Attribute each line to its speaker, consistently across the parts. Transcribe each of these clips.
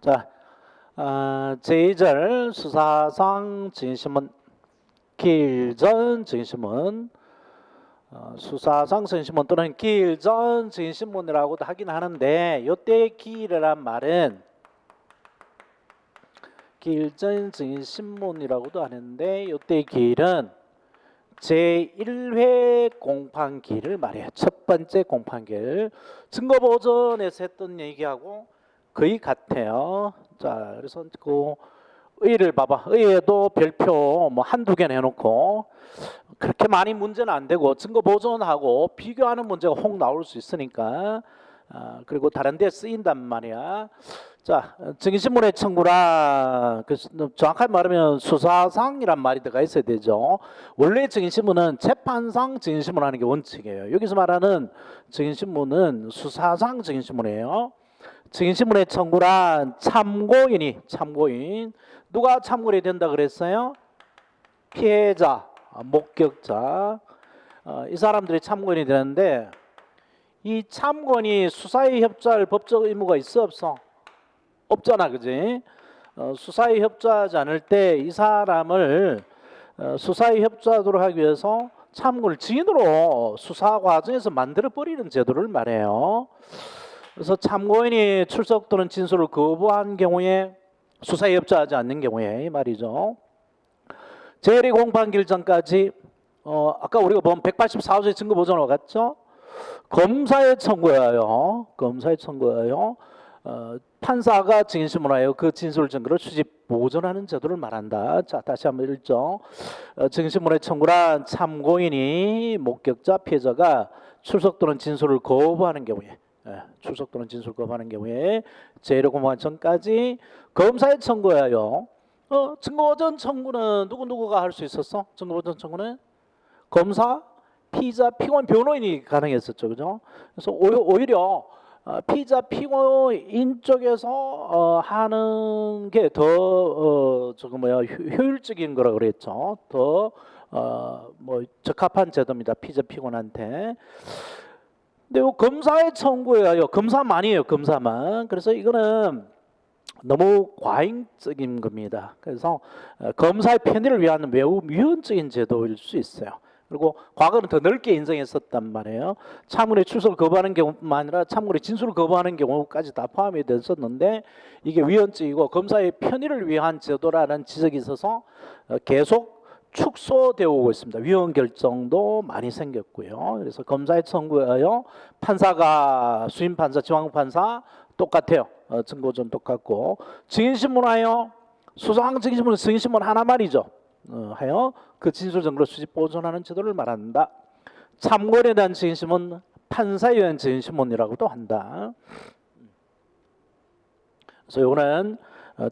Speaker 1: 자, 제2절 수사상 증인신문 기일전 증인신문 수사상 증인신문 또는 기일전 증인신문이라고도 하긴 하는데 이때 기일이란 말은 기일전 증인신문이라고도 하는데 이때 기일은 제1회 공판기일을 말해요. 첫 번째 공판기일. 증거보전에서 했던 얘기하고 거의 같아요. 자, 그래서 그 의의를 봐봐. 의의에도 별표 뭐 한두 개 내놓고 그렇게 많이 문제는 안 되고 증거보전하고 비교하는 문제가 혹 나올 수 있으니까 그리고 다른 데 쓰인단 말이야. 자, 증인신문의 청구라 정확하게 말하면 수사상이란 말이 들어가 있어야 되죠. 원래 증인신문은 재판상 증인신문 하는 게 원칙이에요. 여기서 말하는 증인신문은 수사상 증인신문이에요. 증인신문의 청구란 참고인 누가 참고인이 된다 그랬어요? 피해자, 목격자 이 사람들이 참고인이 되는데 이 참고인이 수사에 협조할 법적 의무가 있어 없어? 없잖아, 그지? 수사에 협조하지 않을 때 이 사람을 수사에 협조하도록 하기 위해서 참고를 증인으로 수사 과정에서 만들어 버리는 제도를 말해요. 그래서 참고인이 출석 또는 진술을 거부한 경우에 수사에 협조하지 않는 경우에 이 말이죠. 제1회 공판기일 전까지 아까 우리가 본 184호의 증거보전과 같죠? 검사의 청구예요. 검사의 청구예요. 판사가 증인신문하여 그 진술 증거를 수집 보존하는 제도를 말한다. 자, 다시 한번 읽죠. 증인신문의 청구란 참고인이 목격자 피해자가 출석 또는 진술을 거부하는 경우에 출석 또는 진술 거부하는 경우에 제1회 공판 전까지 검사의 청구예요. 증거보전 청구는 누구가 할 수 있었어? 증거보전 청구는 검사, 피의자, 피고인, 변호인이 가능했었죠, 그죠? 그래서 오히려 피의자, 피고인 쪽에서 하는 게 더 효율적인 거라 그랬죠. 더 적합한 제도입니다. 피의자, 피고인한테. 근데 검사의 청구예요. 검사만이에요. 검사만. 그래서 이거는 너무 과잉적인 겁니다. 그래서 검사의 편의를 위한 매우 위헌적인 제도일 수 있어요. 그리고 과거는 더 넓게 인정했었단 말이에요. 참고인의 출석을 거부하는 경우만 아니라 참고인의 진술을 거부하는 경우까지 다 포함이 됐었는데 이게 위헌적이고 검사의 편의를 위한 제도라는 지적이 있어서 계속 축소되어 오고 있습니다. 위헌 결정도 많이 생겼고요. 그래서 검사의 청구예요. 판사가 수임 판사, 지방 판사 똑같아요. 증거보전 똑같고 증인신문하여 수사상 증인신문은 증인신문 하나 말이죠. 하여 그 진술 증거를 수집 보존하는 제도를 말한다. 참고인에 대한 증인신문 판사에 의한 증인신문이라고도 한다. 그래서 이거는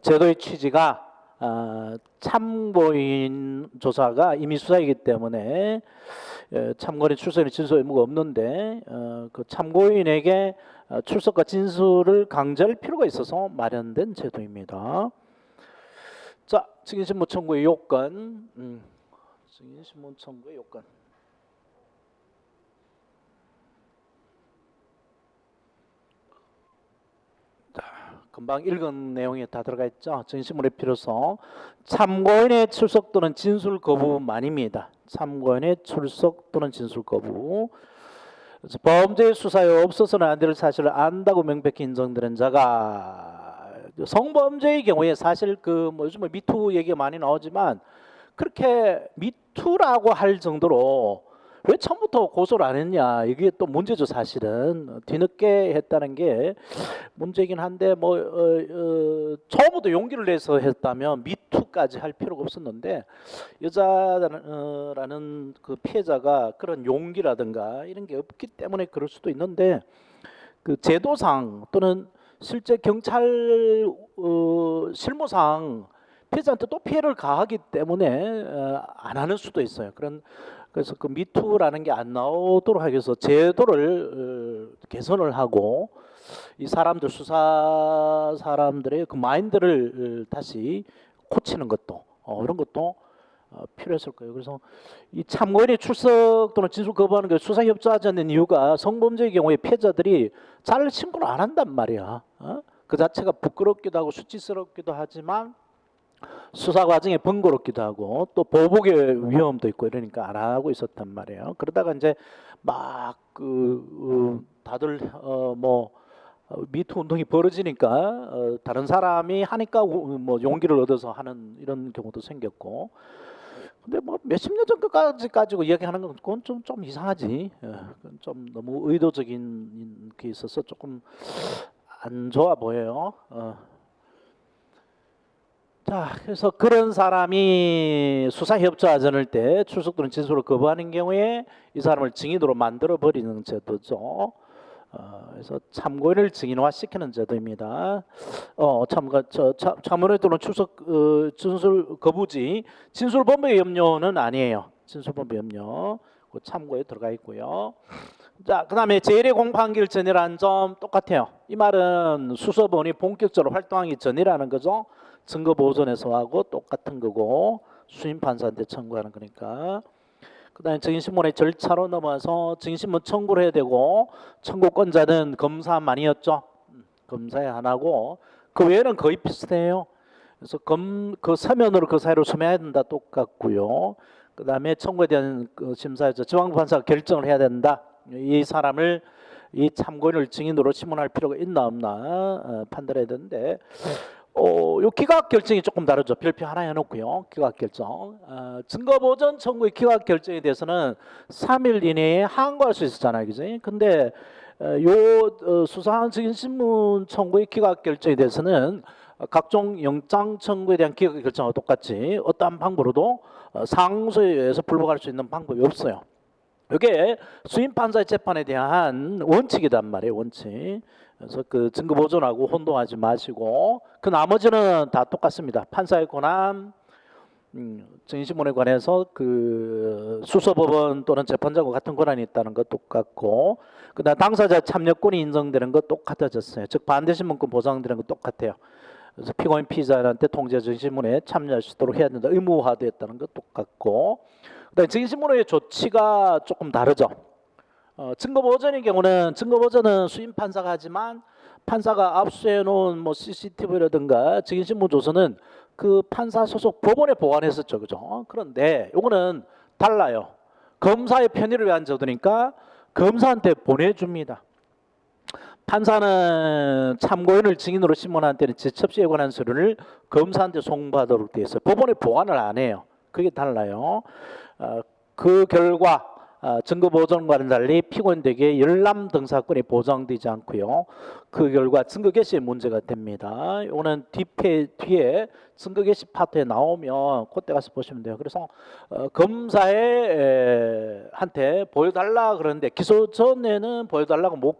Speaker 1: 제도의 취지가 참고인 조사가 이미 수사이기 때문에 참고인 출석이나 진술 의무가 없는데 그 참고인에게 출석과 진술을 강제할 필요가 있어서 마련된 제도입니다. 자, 증인신문 청구의 요건. 증인신문 청구의 요건. 자, 금방 읽은 내용이 다 들어가 있죠. 증인신문의 필요성. 참고인의 출석 또는 진술 거부만입니다. 참고인의 출석 또는 진술 거부. 범죄 수사에 없어서는 안 될 사실을 안다고 명백히 인정되는 자가 성범죄의 경우에 사실 요즘 미투 얘기가 많이 나오지만 그렇게 미투라고 할 정도로 왜 처음부터 고소를 안 했냐 이게 또 문제죠. 사실은 뒤늦게 했다는 게 문제긴 한데 처음부터 용기를 내서 했다면 미투까지 할 필요가 없었는데 여자라는 그 피해자가 그런 용기라든가 이런 게 없기 때문에 그럴 수도 있는데 그 제도상 또는 실제 경찰 실무상 피해자한테 또 피해를 가하기 때문에 안 하는 수도 있어요. 그래서 그 미투라는 게 안 나오도록 하기 위해서 제도를 개선을 하고 이 사람들 수사 사람들의 그 마인드를 다시 고치는 것도 이런 것도 필요했을 거예요. 그래서 이 참고인의 출석 또는 진술 거부하는 게 수사에 협조하지 않는 이유가 성범죄의 경우에 피해자들이 잘 신고를 안 한단 말이야. 그 자체가 부끄럽기도 하고 수치스럽기도 하지만 수사 과정에 번거롭기도 하고 또 보복의 위험도 있고 이러니까 안 하고 있었단 말이에요. 그러다가 이제 막 다들 미투 운동이 벌어지니까 다른 사람이 하니까 뭐 용기를 얻어서 하는 이런 경우도 생겼고. 근데 뭐 몇십 년 전까지 가지고 이야기하는 건 그건 좀 이상하지. 그건 좀 너무 의도적인 게 있어서 조금 안 좋아 보여요. 자, 그래서 그런 사람이 수사 협조하자를 때 출석 또는 진술을 거부하는 경우에 이 사람을 증인으로 만들어 버리는 제도죠. 그래서 참고인을 증인화 시키는 제도입니다. 참고인 또는 출석 진술 거부지 진술범죄 염려는 아니에요. 진술범죄 염려 그 참고에 들어가 있고요. 자, 그다음에 제1의 공판기일 전이라는 점 똑같아요. 이 말은 수사본이 본격적으로 활동하기 전이라는 거죠. 증거 보존에서 하고 똑같은 거고 수임 판사한테 청구하는 거니까. 그다음에 증인신문의 절차로 넘어서 증인신문 청구를 해야 되고 청구권자는 검사만이었죠. 검사에 하나고 그 외에는 거의 비슷해요. 그래서 그 서면으로 그 사유를 소개해야 된다 똑같고요. 그다음에 청구에 대한 심사에서 지방판사가 결정을 해야 된다. 이 사람을 이 참고인을 증인으로 신문할 필요가 있나 없나 판단해야 되는데 요 기각 결정이 조금 다르죠. 별표 하나 해놓고요. 기각 결정. 증거 보전 청구의 기각 결정에 대해서는 3일 이내에 항고할 수 있었잖아요, 그지? 근데 수사한 증인 신문 청구의 기각 결정에 대해서는 각종 영장 청구에 대한 기각 결정과 똑같이 어떠한 방법으로도 상소에 의해서 불복할 수 있는 방법이 없어요. 이게 수임 판사의 재판에 대한 원칙이란 말이에요, 원칙. 그래서 그 증거 보존하고 혼동하지 마시고 그 나머지는 다 똑같습니다. 판사의 권한, 증인신문에 관해서 그 수서법원 또는 재판장과 같은 권한이 있다는 것 똑같고 그다음 당사자 참여권이 인정되는 것 똑같아졌어요. 즉 반대신문권 보장되는 것 똑같아요. 그래서 피고인 피의자한테 통제 증인신문에 참여할 수 있도록 해야 된다. 의무화되었다는 것 똑같고 그다음 증인신문의 조치가 조금 다르죠. 증거보전의 경우는 증거보전은 수임 판사가 하지만 판사가 압수해 놓은 뭐 CCTV라든가 증인신문 조서는 그 판사 소속 법원에 보관했었죠, 그죠? 그런데 요거는 달라요. 검사의 편의를 위한 제도니까 검사한테 보내줍니다. 판사는 참고인을 증인으로 신문한 때는 지첩시에 관한 서류를 검사한테 송부하도록 되어 있어요. 법원에 보관을 안 해요. 그게 달라요. 그 결과 증거 보존과는 달리 피고인에게 열람 등사권이 보장되지 않고요. 그 결과 증거 개시에 문제가 됩니다. 이거는 뒤에 증거 개시 파트에 나오면 그때 가서 보시면 돼요. 그래서 검사한테 보여달라 그러는데 기소 전에는 보여달라고 못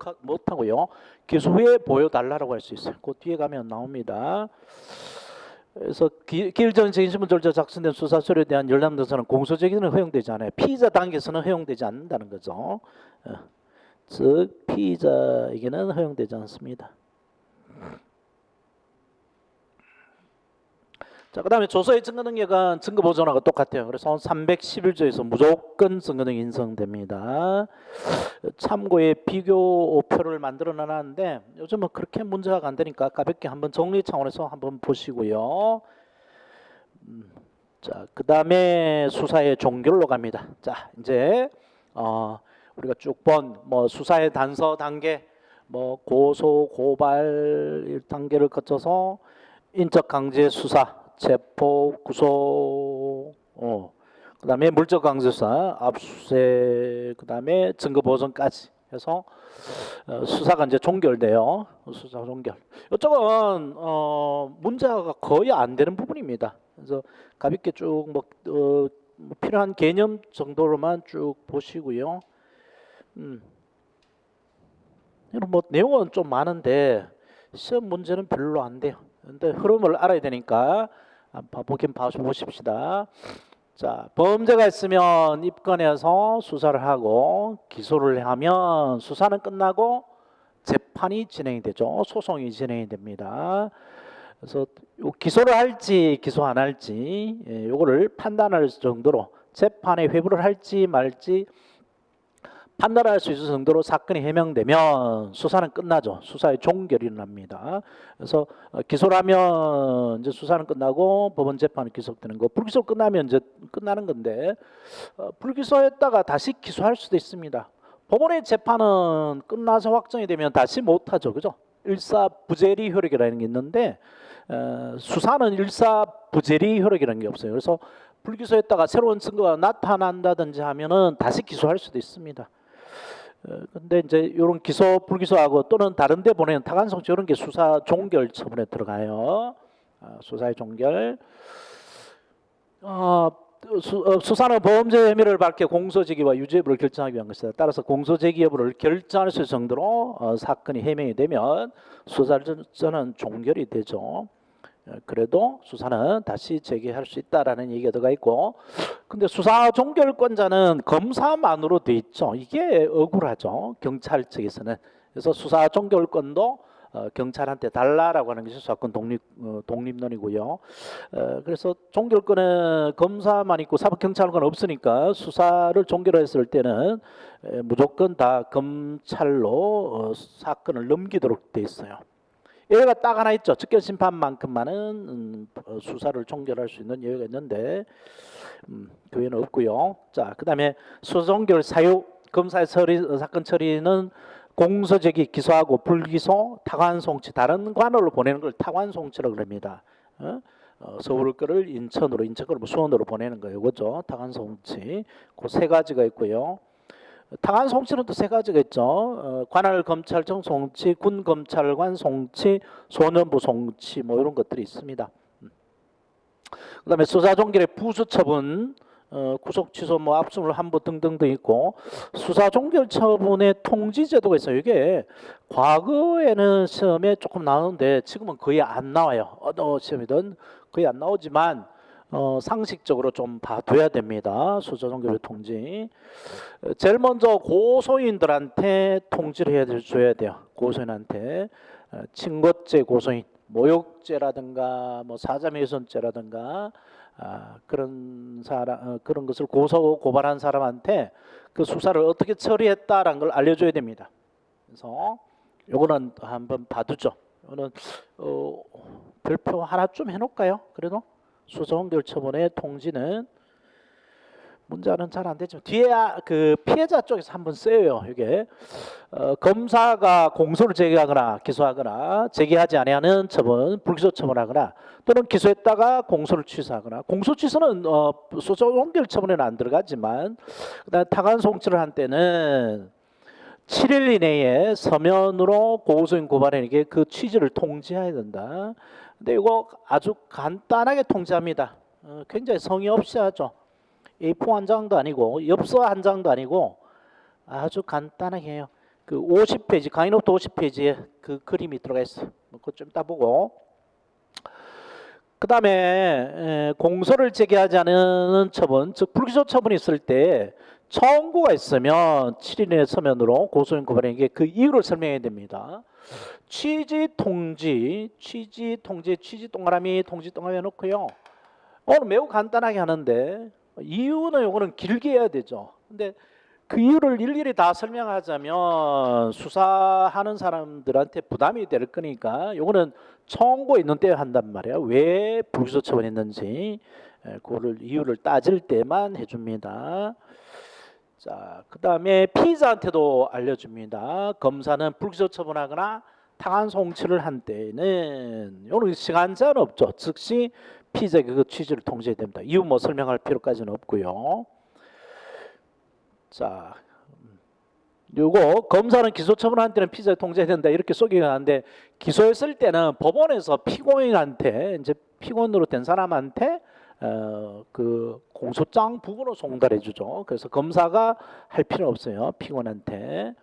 Speaker 1: 하고요. 기소 후에 보여달라고 할 수 있어요. 그 뒤에 가면 나옵니다. 그래서 기일전 증인신문 절차 작성된 수사 서류에 대한 열람 등사는 공소제기는 허용되지 않아요. 피의자 단계에서는 허용되지 않는다는 거죠. 즉 피의자에게는 허용되지 않습니다. 자, 그다음에 조서의 증거 능력은 증거 보존하고 똑같아요. 그래서 311조에서 무조건 증거 능력 인정됩니다. 참고의 비교표를 만들어 놨는데 요즘은 그렇게 문제가 안 되니까 가볍게 한번 정리 차원에서 한번 보시고요. 자, 그다음에 수사의 종결로 갑니다. 자, 이제 우리가 쭉 본 뭐 수사의 단서 단계, 뭐 고소, 고발 단계를 거쳐서 인적 강제 수사, 체포, 구속, 그다음에 물적 강제 수사, 압수수색, 그다음에 증거 보존까지 해서 수사가 이제 종결돼요. 수사 종결. 이쪽은 문제가 거의 안 되는 부분입니다. 그래서 가볍게 쭉 필요한 개념 정도로만 쭉 보시고요. 뭐 내용은 좀 많은데 시험 문제는 별로 안 돼요. 근데 흐름을 알아야 되니까 보긴 보십시다. 자, 범죄가 있으면 입건해서 수사를 하고 기소를 하면 수사는 끝나고 재판이 진행이 되죠. 소송이 진행이 됩니다. 그래서 기소를 할지 기소 안 할지 요거를 판단할 정도로 재판에 회부를 할지 말지 판단할 수 있을 정도로 사건이 해명되면 수사는 끝나죠. 수사의 종결이 일어납니다. 그래서 기소를 하면 이제 수사는 끝나고 법원 재판은 계속되는 거. 불기소 끝나면 이제 끝나는 건데 불기소했다가 다시 기소할 수도 있습니다. 법원의 재판은 끝나서 확정이 되면 다시 못하죠, 그죠? 일사부재리 효력이라는 게 있는데 수사는 일사부재리 효력이라는 게 없어요. 그래서 불기소했다가 새로운 증거가 나타난다든지 하면은 다시 기소할 수도 있습니다. 근데 이제 이런 기소 불기소하고 또는 다른 데 보내는 타관송치 이런 게 수사 종결 처분에 들어가요. 수사의 종결. 수사는 범죄 혐의를 밝혀 공소제기와 유죄 여부를 결정하기 위한 것이다. 따라서 공소제기 여부를 결정할 수 있을 정도로 사건이 해명이 되면 수사는 종결이 되죠. 그래도 수사는 다시 재개할 수 있다라는 얘기가 들어가 있고, 근데 수사 종결권자는 검사만으로 돼 있죠. 이게 억울하죠, 경찰 측에서는. 그래서 수사 종결권도 경찰한테 달라라고 하는 것이 수사권 독립론이고요. 그래서 종결권은 검사만 있고 사법경찰관 없으니까 수사를 종결했을 때는 무조건 다 검찰로 사건을 넘기도록 돼 있어요. 예외가 딱 하나 있죠. 즉결심판만큼만은 수사를 종결할 수 있는 예외가 있는데 그 외에는 없고요. 자, 그다음에 수사종결 사유, 검사의 사건 처리는 공소제기, 기소하고 불기소, 타관송치, 다른 관으로 보내는 걸 타관송치라고 합니다. 서울 거를 인천으로, 인천 거를 수원으로 보내는 거예요. 그죠? 타관송치. 그 세 가지가 있고요. 타관송치는 또 세 가지가 있죠. 관할 검찰청 송치, 군 검찰관 송치, 소년부 송치 뭐 이런 것들이 있습니다. 그다음에 수사 종결의 부수 처분, 구속 취소, 뭐 압수물 환부 등등등 있고, 수사 종결 처분의 통지 제도가 있어요. 이게 과거에는 시험에 조금 나오는데 지금은 거의 안 나와요. 어느 시험이든 거의 안 나오지만 상식적으로 좀 봐둬야 됩니다. 수사 종결의 통지. 제일 먼저 고소인들한테 통지를 줘야 돼요. 고소인한테 친고죄 고소인, 모욕죄라든가 뭐 사자매우선죄라든가 그런 것을 고발한 사람한테 그 수사를 어떻게 처리했다라는 걸 알려줘야 됩니다. 그래서 요거는 한번 봐두죠. 이거는 별표 하나 좀 해놓을까요? 그래도 수사 종결 처분의 통지는 문자는 잘 안 되지만 뒤에 그 피해자 쪽에서 한번 써요. 이게 검사가 공소를 제기하거나 기소하거나 제기하지 아니하는 처분, 불기소 처분하거나 또는 기소했다가 공소를 취소하거나, 공소 취소는 수사 종결 처분에는 안 들어가지만, 그다음에 타관송치를 한 때는 7일 이내에 서면으로 고소인 고발인에게 그 취지를 통지해야 된다. 근데 이거 아주 간단하게 통지합니다. 굉장히 성의 없이 하죠. A4 한 장도 아니고 엽서 한 장도 아니고 아주 간단하게 해요. 그 50페이지, 강의노트 50페이지에 그 그림이 들어가 있어요. 그거 좀 이따 보고. 그 다음에 공소를 제기하지 않은 처분, 즉 불기소 처분이 있을 때 청구가 있으면 7일의 서면으로 고소인 고발인에게 그 이유를 설명해야 됩니다. 취지 동지 동그라미 해놓고요. 오늘 매우 간단하게 하는데 이유는 요거는 길게 해야 되죠. 근데 그 이유를 일일이 다 설명하자면 수사하는 사람들한테 부담이 될 거니까 요거는 청구 있는 때 한단 말이에요. 왜 불기소 처분했는지 그거를 이유를 따질 때만 해줍니다. 자, 그 다음에 피의자한테도 알려줍니다. 검사는 불기소 처분하거나 타관송치를 한 때에는 요는 시간 제한 없죠. 즉시 피의자에게 그 취지를 통지해야 됩니다. 이유 뭐 설명할 필요까지는 없고요. 자, 요거 검사는 기소 처분한 때는 피의자에 통지해야 된다 이렇게 소개가 하는데, 기소했을 때는 법원에서 피고인한테, 이제 피고인으로 된 사람한테 그 공소장 부분을 송달해 주죠. 그래서 검사가 할 필요 없어요, 피고인한테.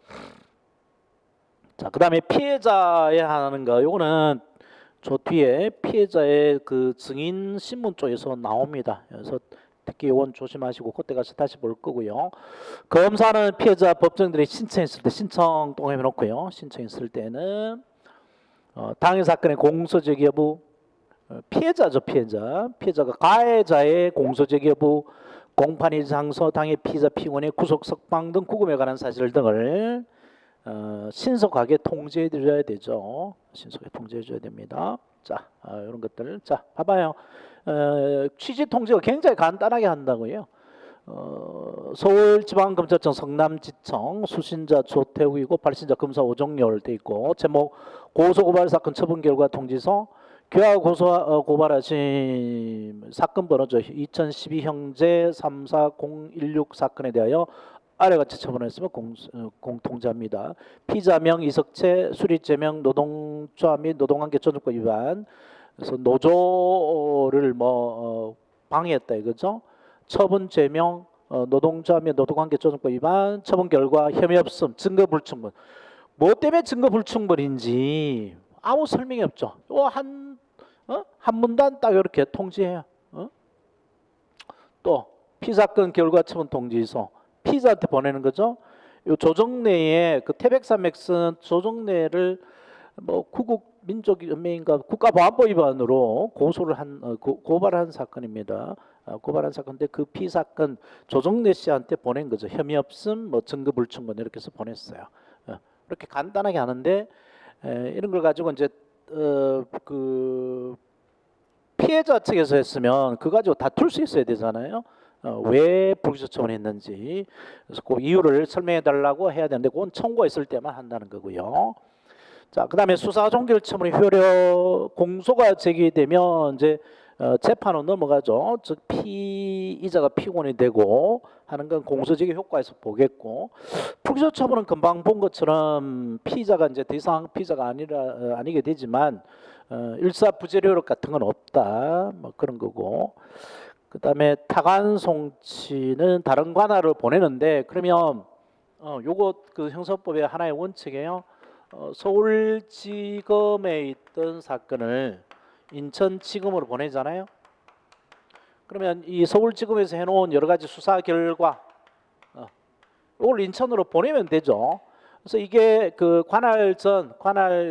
Speaker 1: 자, 그다음에 피해자에 하는 거, 요거는 저 뒤에 피해자의 그 증인 신문 쪽에서 나옵니다. 그래서 특히 이건 조심하시고 그때 가서 다시 볼 거고요. 검사는 피해자 법정들이 신청했을 때 신청 동의해 놓고요. 신청했을 때는 당해 사건의 공소제기 여부, 피해자죠, 피해자가 가해자의 공소제기 여부, 공판이 장소, 당의 피의자, 피고인의 구속, 석방 등 구금에 관한 사실 등을 신속하게 통지해 드려야 되죠. 신속하게 통지해 줘야 됩니다. 자, 이런 것들. 자, 봐봐요. 취지 통지가 굉장히 간단하게 한다고요. 서울지방검찰청 성남지청 수신자 조태우이고 발신자 검사 오종열 돼 있고 제목 고소고발 사건 처분 결과 통지서 교화 고소 고발하신 사건 번호죠. 2012 형제 34016 사건에 대하여 아래 같이 처분했으면 공통자입니다. 피자명 이석채 수리죄명 노동조합 및 노동관계 존중법 위반. 그래서 노조를 방해했다 이거죠. 처분 죄명 노동조합 및 노동관계 존중법 위반. 처분 결과 혐의 없음 증거 불충분. 뭐 때문에 증거 불충분인지 아무 설명이 없죠. 한 문단 딱 이렇게 통지해요. 또 피사건 결과 처분 통지서 피자한테 보내는 거죠. 요 조정래의 그 태백산맥선 조정래를 구국민족연맹인가 국가보안법 위반으로 고발한 사건입니다. 고발한 사건인데 그 피사건 조정래 씨한테 보낸 거죠. 혐의 없음, 증거 불충분 이렇게 해서 보냈어요. 이렇게 간단하게 하는데 이런 걸 가지고 이제 그 피해자 측에서 했으면 그거 가지고 다툴 수 있어야 되잖아요. 왜 불기소 처분했는지 그래서 그 이유를 설명해 달라고 해야 되는데 그건 청구했을 때만 한다는 거고요. 자, 그다음에 수사 종결 처분의 효력 공소가 제기되면 이제 재판으로 넘어가죠. 즉 피의자가 피고인이 되고 하는 건 공소제기 효과에서 보겠고 불기소 처분은 금방 본 것처럼 피의자가 이제 더 이상 피의자가 아니게 되지만 일사부재료력 같은 건 없다 그런 거고 그다음에 타관 송치는 다른 관할을 보내는데 그러면 요거 그 형사법의 하나의 원칙이에요. 서울지검에 있던 사건을 인천지검으로 보내잖아요. 그러면 이 서울지검에서 해놓은 여러 가지 수사 결과 이걸 인천으로 보내면 되죠. 그래서 이게 그 관할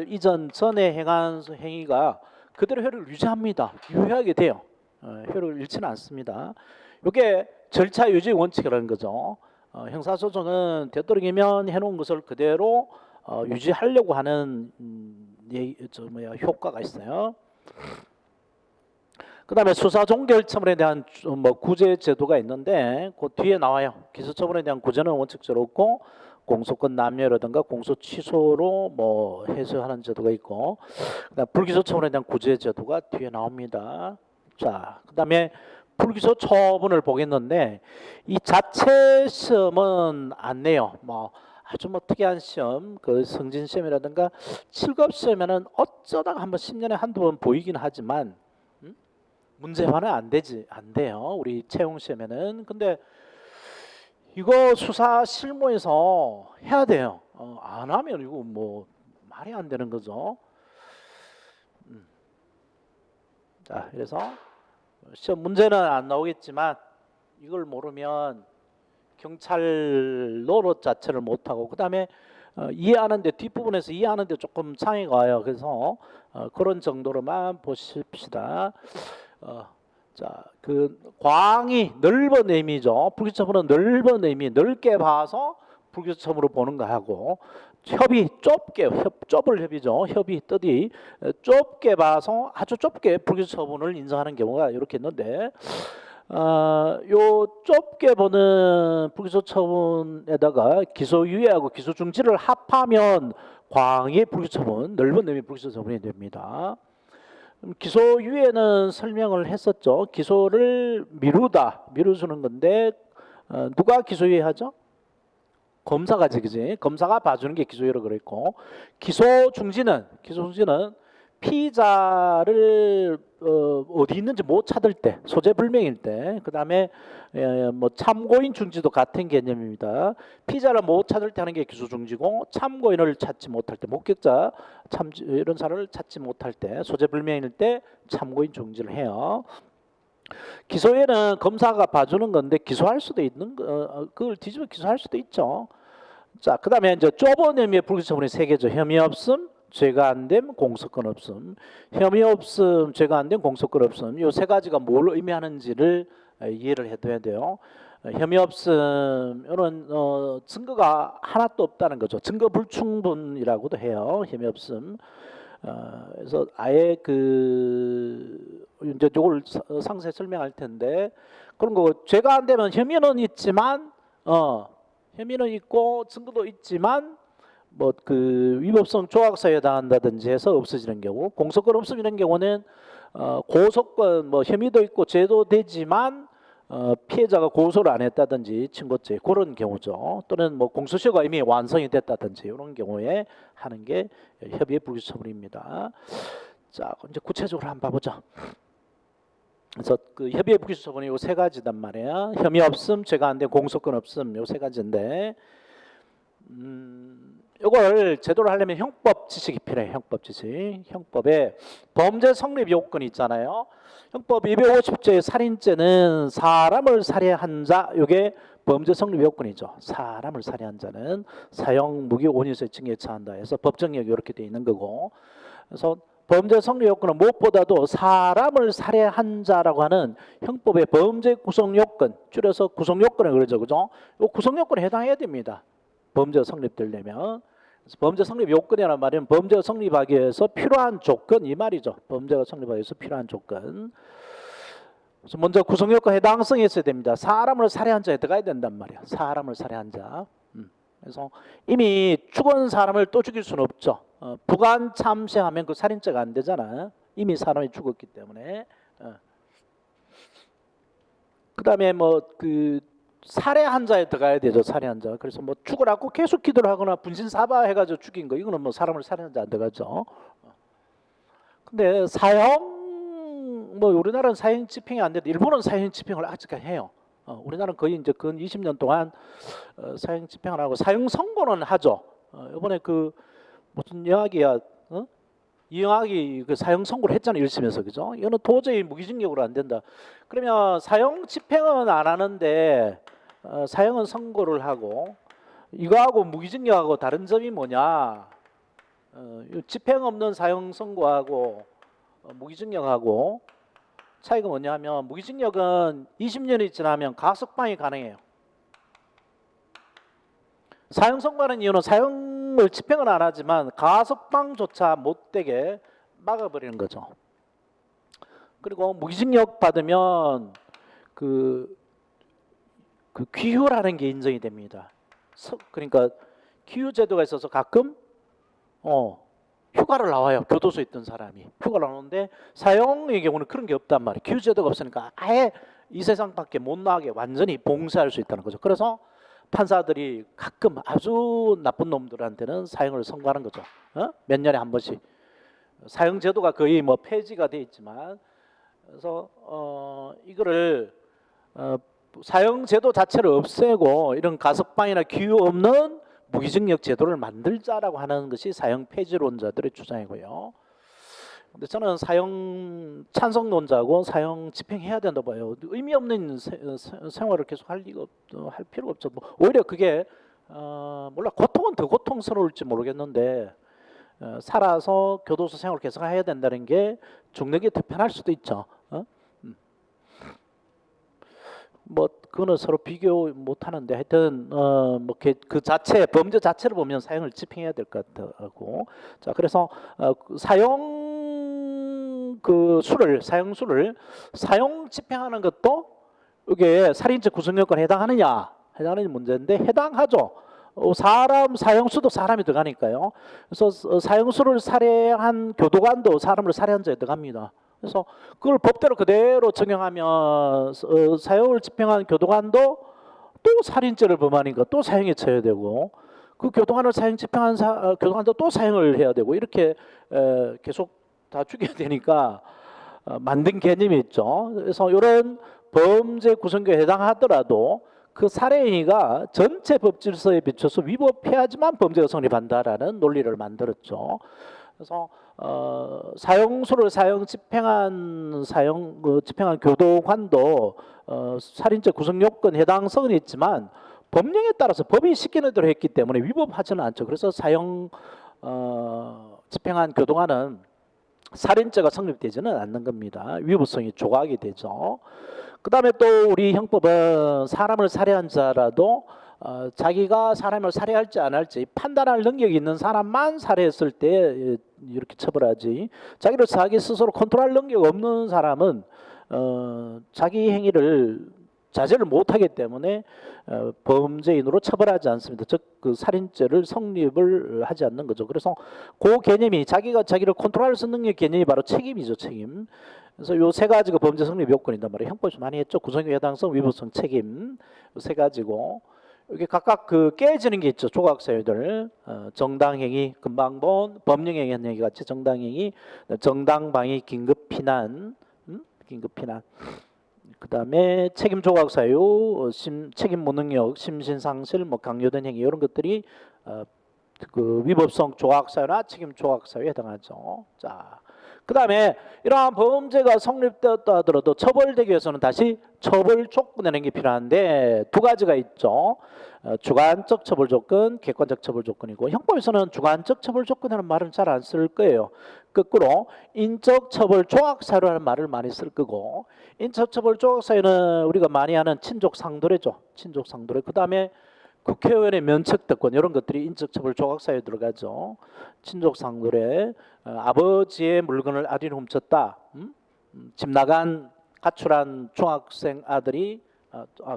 Speaker 1: 이전 전에 행한 행위가 그대로 효력을 유지합니다. 유효하게 돼요. 효력을 잃지는 않습니다. 이게 절차 유지 원칙이라는 거죠. 형사소송은 되도록이면 해놓은 것을 그대로 유지하려고 하는 효과가 있어요. 그다음에 수사 종결 처분에 대한 구제 제도가 있는데 그 뒤에 나와요. 기소 처분에 대한 구제는 원칙적으로 없고 공소권 남용이라든가 공소 취소로 해소하는 제도가 있고 그다음 불기소 처분에 대한 구제 제도가 뒤에 나옵니다. 자, 그다음에 불기소 처분을 보겠는데 이 자체 시험은 안 내요. 아주 특이한 시험, 그 성진 시험이라든가 7급 시험에는 어쩌다가 한번 10년에 한두 번 보이긴 하지만 문제화는 안 돼요. 우리 채용 시험에는. 근데 이거 수사 실무에서 해야 돼요. 안 하면 이거 말이 안 되는 거죠. 자, 그래서 시험 문제는 안 나오겠지만 이걸 모르면 경찰 노릇 자체를 못하고 그다음에 이해하는데 뒷부분에서 이해하는데 조금 장애가 와요. 그래서 그런 정도로만 보십시다. 자, 그 광이 넓은 의미죠. 불기소 처분은 넓은 의미, 넓게 봐서 불기소 처분으로 보는 거 하고 협의 좁은 협의죠. 협의 뜻이 좁게 봐서 아주 좁게 불기소 처분을 인정하는 경우가 이렇게 있는데 요 좁게 보는 불기소 처분에다가 기소유예하고 기소중지를 합하면 광의 불기소 처분, 넓은 의미 불기소 처분이 됩니다. 기소유예는 설명을 했었죠. 기소를 미루주는 건데 누가 기소유예하죠? 검사가지, 그지? 검사가 봐주는 게 기소유예라고 그랬고 기소중지는 피의자를 어디 있는지 못 찾을 때, 소재 불명일 때, 그 다음에 참고인 중지도 같은 개념입니다. 피의자를 못 찾을 때 하는 게 기소중지고 참고인을 찾지 못할 때, 목격자 이런 사람을 찾지 못할 때, 소재 불명일 때 참고인 중지를 해요. 기소에는 검사가 봐주는 건데 기소할 수도 있는 그걸 뒤집어 기소할 수도 있죠. 자, 그다음에 이제 좁은 의미의 불기소 처분이 세 개죠. 혐의 없음, 죄가 안 됨, 공소권 없음. 혐의 없음, 죄가 안 됨, 공소권 없음. 이 세 가지가 뭘 의미하는지를 이해를 해둬야 돼요. 혐의 없음 이런 증거가 하나도 없다는 거죠. 증거 불충분이라고도 해요. 혐의 없음. 그래서 아예 이제 이걸 상세히 설명할 텐데 그런 거 죄가 안 되면 혐의는 있지만 혐의는 있고 증거도 있지만 뭐 위법성 조각사에 해당한다든지 해서 없어지는 경우, 공소권 없음 이런 경우는 고소권 뭐 혐의도 있고 죄도 되지만 피해자가 고소를 안 했다든지 친고죄 그런 경우죠. 또는 뭐 공소시효가 이미 완성이 됐다든지 이런 경우에 하는 게 협의의 불기소처분입니다. 자, 이제 구체적으로 한번 봐보죠. 그래서 협의의 불기소처분이 요 세 가지단 말이에요. 혐의 없음, 죄가 안 된 공소권 없음 요 세 가지인데, 이걸 제대로 하려면 형법 지식이 필요해요. 형법 지식. 형법에 범죄 성립 요건이 있잖아요. 형법 250조의 살인죄는 사람을 살해한 자, 이게 범죄 성립 요건이죠. 사람을 살해한 자는 사형, 무기, 5년의 징역에 처한다 해서 법정력이 이렇게 돼 있는 거고, 그래서 범죄 성립 요건은 무엇보다도 사람을 살해한 자라고 하는 형법의 범죄 구성 요건, 줄여서 구성 요건을 그러죠, 그죠? 이 구성 요건에 해당해야 됩니다. 범죄가 성립되려면. 범죄 성립 요건이라는 말은 범죄가 성립하기 위해서 필요한 조건 이 말이죠. 범죄가 성립하기 위해서 필요한 조건. 그래서 먼저 구성 요건 해당성이 있어야 됩니다. 사람을 살해한 자에 들어가야 된단 말이야. 사람을 살해한 자. 그래서 이미 죽은 사람을 또 죽일 수는 없죠. 부관 참생하면 그 살인죄가 안 되잖아. 이미 사람이 죽었기 때문에. 그다음에 살해한 자에 들어가야 되죠. 살해한 자. 그래서 뭐 죽으라고 계속 기도를 하거나 분신사바 해가지고 죽인 거, 이거는 뭐 사람을 살해한 자 안 들어가죠. 근데 사형, 뭐 우리나라는 사형 집행이 안 되는데 일본은 사형 집행을 아직까지 해요. 우리나라는 거의 이제 근 20년 동안 사형 집행을 하고 사형 선고는 하죠. 이번에 무슨 영화기야, 이영학이 사형 선고를 했잖아요. 1심에서. 그죠? 이거는 도저히 무기징역으로 안 된다. 그러면 사형 집행은 안 하는데 사형은 선고를 하고, 이거하고 무기징역하고 다른 점이 뭐냐? 집행 없는 사형 선고하고 무기징역하고 차이가 뭐냐면, 무기징역은 20년이 지나면 가석방이 가능해요. 사형 선고하는 이유는 사형을 집행은 안 하지만 가석방조차 못되게 막아버리는 거죠. 그리고 무기징역 받으면 귀휴라는 게 인정이 됩니다. 그러니까 귀휴제도가 있어서 가끔 휴가를 나와요. 교도소에 있던 사람이 휴가를 나오는데, 사형의 경우는 그런 게 없단 말이에요. 귀휴제도가 없으니까 아예 이 세상 밖에 못 나가게 완전히 봉쇄할 수 있다는 거죠. 그래서 판사들이 가끔 아주 나쁜 놈들한테는 사형을 선고하는 거죠. 몇 년에 한 번씩. 사형 제도가 거의 뭐 폐지가 돼 있지만, 그래서 이거를 사형 제도 자체를 없애고 이런 가석방이나 기유 없는 무기징역 제도를 만들자라고 하는 것이 사형 폐지론자들의 주장이고요. 근데 저는 사형 찬성론자고 사형 집행해야 된다 봐요. 의미 없는 생활을 계속 할 필요가 없죠. 오히려 그게 몰라, 고통은 더 고통스러울지 모르겠는데 살아서 교도소 생활을 계속 해야 된다는 게 죽는 게 더 편할 수도 있죠. 뭐 그거는 서로 비교 못 하는데, 하여튼 그 자체 범죄 자체를 보면 사형을 집행해야 될 것 같고, 자, 그래서 사형 사형수를 사형 집행하는 것도 이게 살인죄 구성 요건에 해당하는 문제인데 해당하죠. 사람 사형수도 사람이 들어가니까요. 그래서 사형수를 살해한 교도관도 사람을 살해한 자에 들어갑니다. 그래서 그걸 법대로 그대로 적용하면 사형을 집행한 교도관도 또 살인죄를 범하니까 또 사형에 처해야 되고, 그 교도관을 사형 집행한 교도관도 또 사형을 해야 되고, 이렇게 계속 다 죽여야 되니까 만든 개념이 있죠. 그래서 이런 범죄 구성에 해당하더라도 그 살해 행위가 전체 법 질서에 비춰서 위법해야지만 범죄가 성립한다라는 논리를 만들었죠. 그래서 사형수를 집행한 교도관도 살인죄 구성 요건 해당성은 있지만 법령에 따라서 법이 시키는 대로 했기 때문에 위법하지는 않죠. 그래서 사형 집행한 교도관은 살인죄가 성립되지는 않는 겁니다. 위법성이 조각이 되죠. 그다음에 또 우리 형법은 사람을 살해한 자라도 자기가 사람을 살해할지 안 할지 판단할 능력이 있는 사람만 살해했을 때 이렇게 처벌하지, 자기를 자기 스스로 컨트롤할 능력 없는 사람은 자기 행위를 자제를 못하기 때문에 범죄인으로 처벌하지 않습니다. 즉 그 살인죄를 성립을 하지 않는 거죠. 그래서 그 개념이 자기가 자기를 컨트롤할 수 있는 능력 개념이 바로 책임이죠. 책임. 그래서 요 세 가지가 범죄 성립 요건이단 말이에요. 형법에서 많이 했죠. 구성의 해당성, 위법성, 책임, 세 가지고 이게 각각 그 깨지는 게 있죠. 조각사유들. 정당행위, 금방 본 법령행위 한 얘기 같이 정당행위, 정당방위, 긴급피난, 긴급피난. 그 다음에 책임 조각사유, 책임 무능력, 심신상실, 뭐 강요된 행위 이런 것들이 그 위법성 조각사유나 책임 조각사유에 해당하죠. 자, 그 다음에 이러한 범죄가 성립되었다 하더라도 처벌되기 위해서는 다시 처벌 조건이라는 게 필요한데 두 가지가 있죠. 주관적 처벌 조건, 객관적 처벌 조건이고, 형법에서는 주관적 처벌 조건이라는 말은 잘 안 쓸 거예요. 거꾸로 인적 처벌 조각 사유라는 말을 많이 쓸 거고, 인적 처벌 조각 사유는 우리가 많이 하는 친족 상도례죠. 친족 상도례. 그다음에 국회의원의 면책 특권 이런 것들이 인적 처벌 조각 사유에 들어가죠. 친족 상도례, 아버지의 물건을 아들이 훔쳤다. 집 나간 가출한 중학생 아들이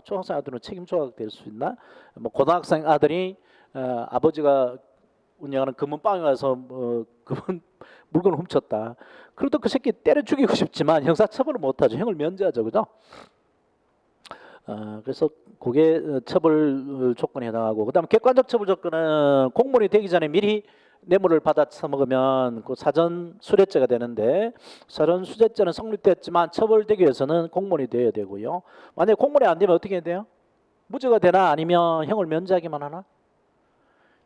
Speaker 1: 중학생 아들은 책임 조각 될 수 있나? 뭐 고등학생 아들이 아버지가 운영하는 금은방에 가서 금은 물건을 훔쳤다. 그래도 그 새끼 때려 죽이고 싶지만 형사 처벌을 못하죠. 형을 면제하죠, 그죠? 그래서 그게 처벌 조건에 해당하고, 그다음 객관적 처벌 조건은 공무원이 되기 전에 미리 뇌물을 받아 처먹으면 그 사전 수뢰죄가 되는데, 사전 수뢰죄는 성립됐지만 처벌되기 위해서는 공무원이 되어야 되고요. 만약에 공무원이 안 되면 어떻게 해야 돼요? 무죄가 되나 아니면 형을 면제하기만 하나?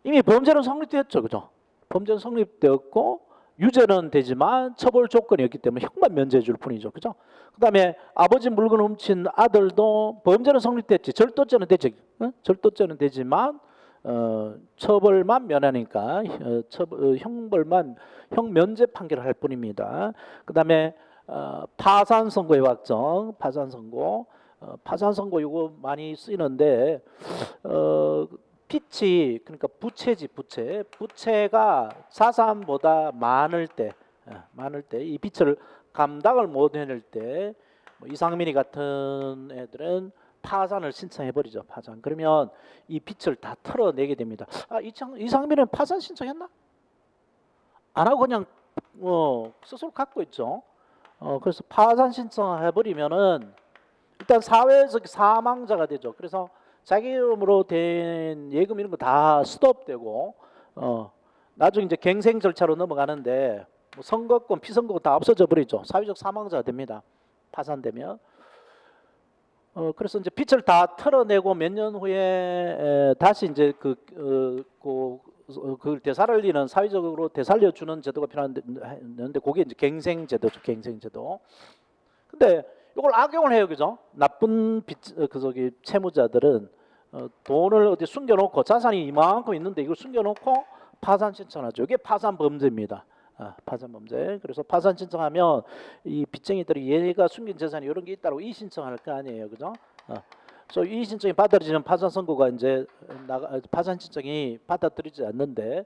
Speaker 1: 이미 범죄는 성립되었죠, 그죠? 범죄는 성립되었고 유죄는 되지만 처벌 조건이 없기 때문에 형만 면제해 줄 뿐이죠, 그죠? 그다음에 아버지 물건 훔친 아들도 범죄는 성립됐지, 절도죄는 되지, 절도죄는 되지만 처벌만 면하니까 형벌만 형 면제 판결을 할 뿐입니다. 그다음에 파산 선고의 확정, 파산 선고, 파산 선고 이거 많이 쓰이는데 빚이, 그러니까 부채지, 부채가 자산보다 많을 때 이 빚을 감당을 못 해낼 때 뭐 이상민이 같은 애들은 파산을 신청해 버리죠. 파산. 그러면 이 빚을 다 털어내게 됩니다. 이상민은 파산 신청했나? 안 하고 그냥 스스로 갖고 있죠. 그래서 파산 신청해 버리면은 일단 사회적 사망자가 되죠. 그래서 자기 이름으로 된 예금 이런 거 다 스톱되고 나중에 이제 갱생 절차로 넘어가는데 뭐 선거권, 피선거권 다 없어져 버리죠. 사회적 사망자가 됩니다. 파산되면. 그래서 이제 빚을 다 털어내고 몇 년 후에 다시 이제 그걸 되살리는, 사회적으로 되살려 주는 제도가 필요한데 그게 이제 갱생 제도죠. 갱생 제도. 근데 이걸 악용을 해요, 그죠? 나쁜 채무자들은 돈을 어디 숨겨놓고 자산이 이만큼 있는데 이걸 숨겨놓고 파산 신청하죠. 이게 파산 범죄입니다. 파산 범죄. 그래서 파산 신청하면 이 빚쟁이들이 얘가 숨긴 재산이 이런 게 있다고 이의 신청할 거 아니에요, 그죠? 그래서 이의 신청이 받아들이는 파산 선고가 이제 파산 신청이 받아들이지 않는데,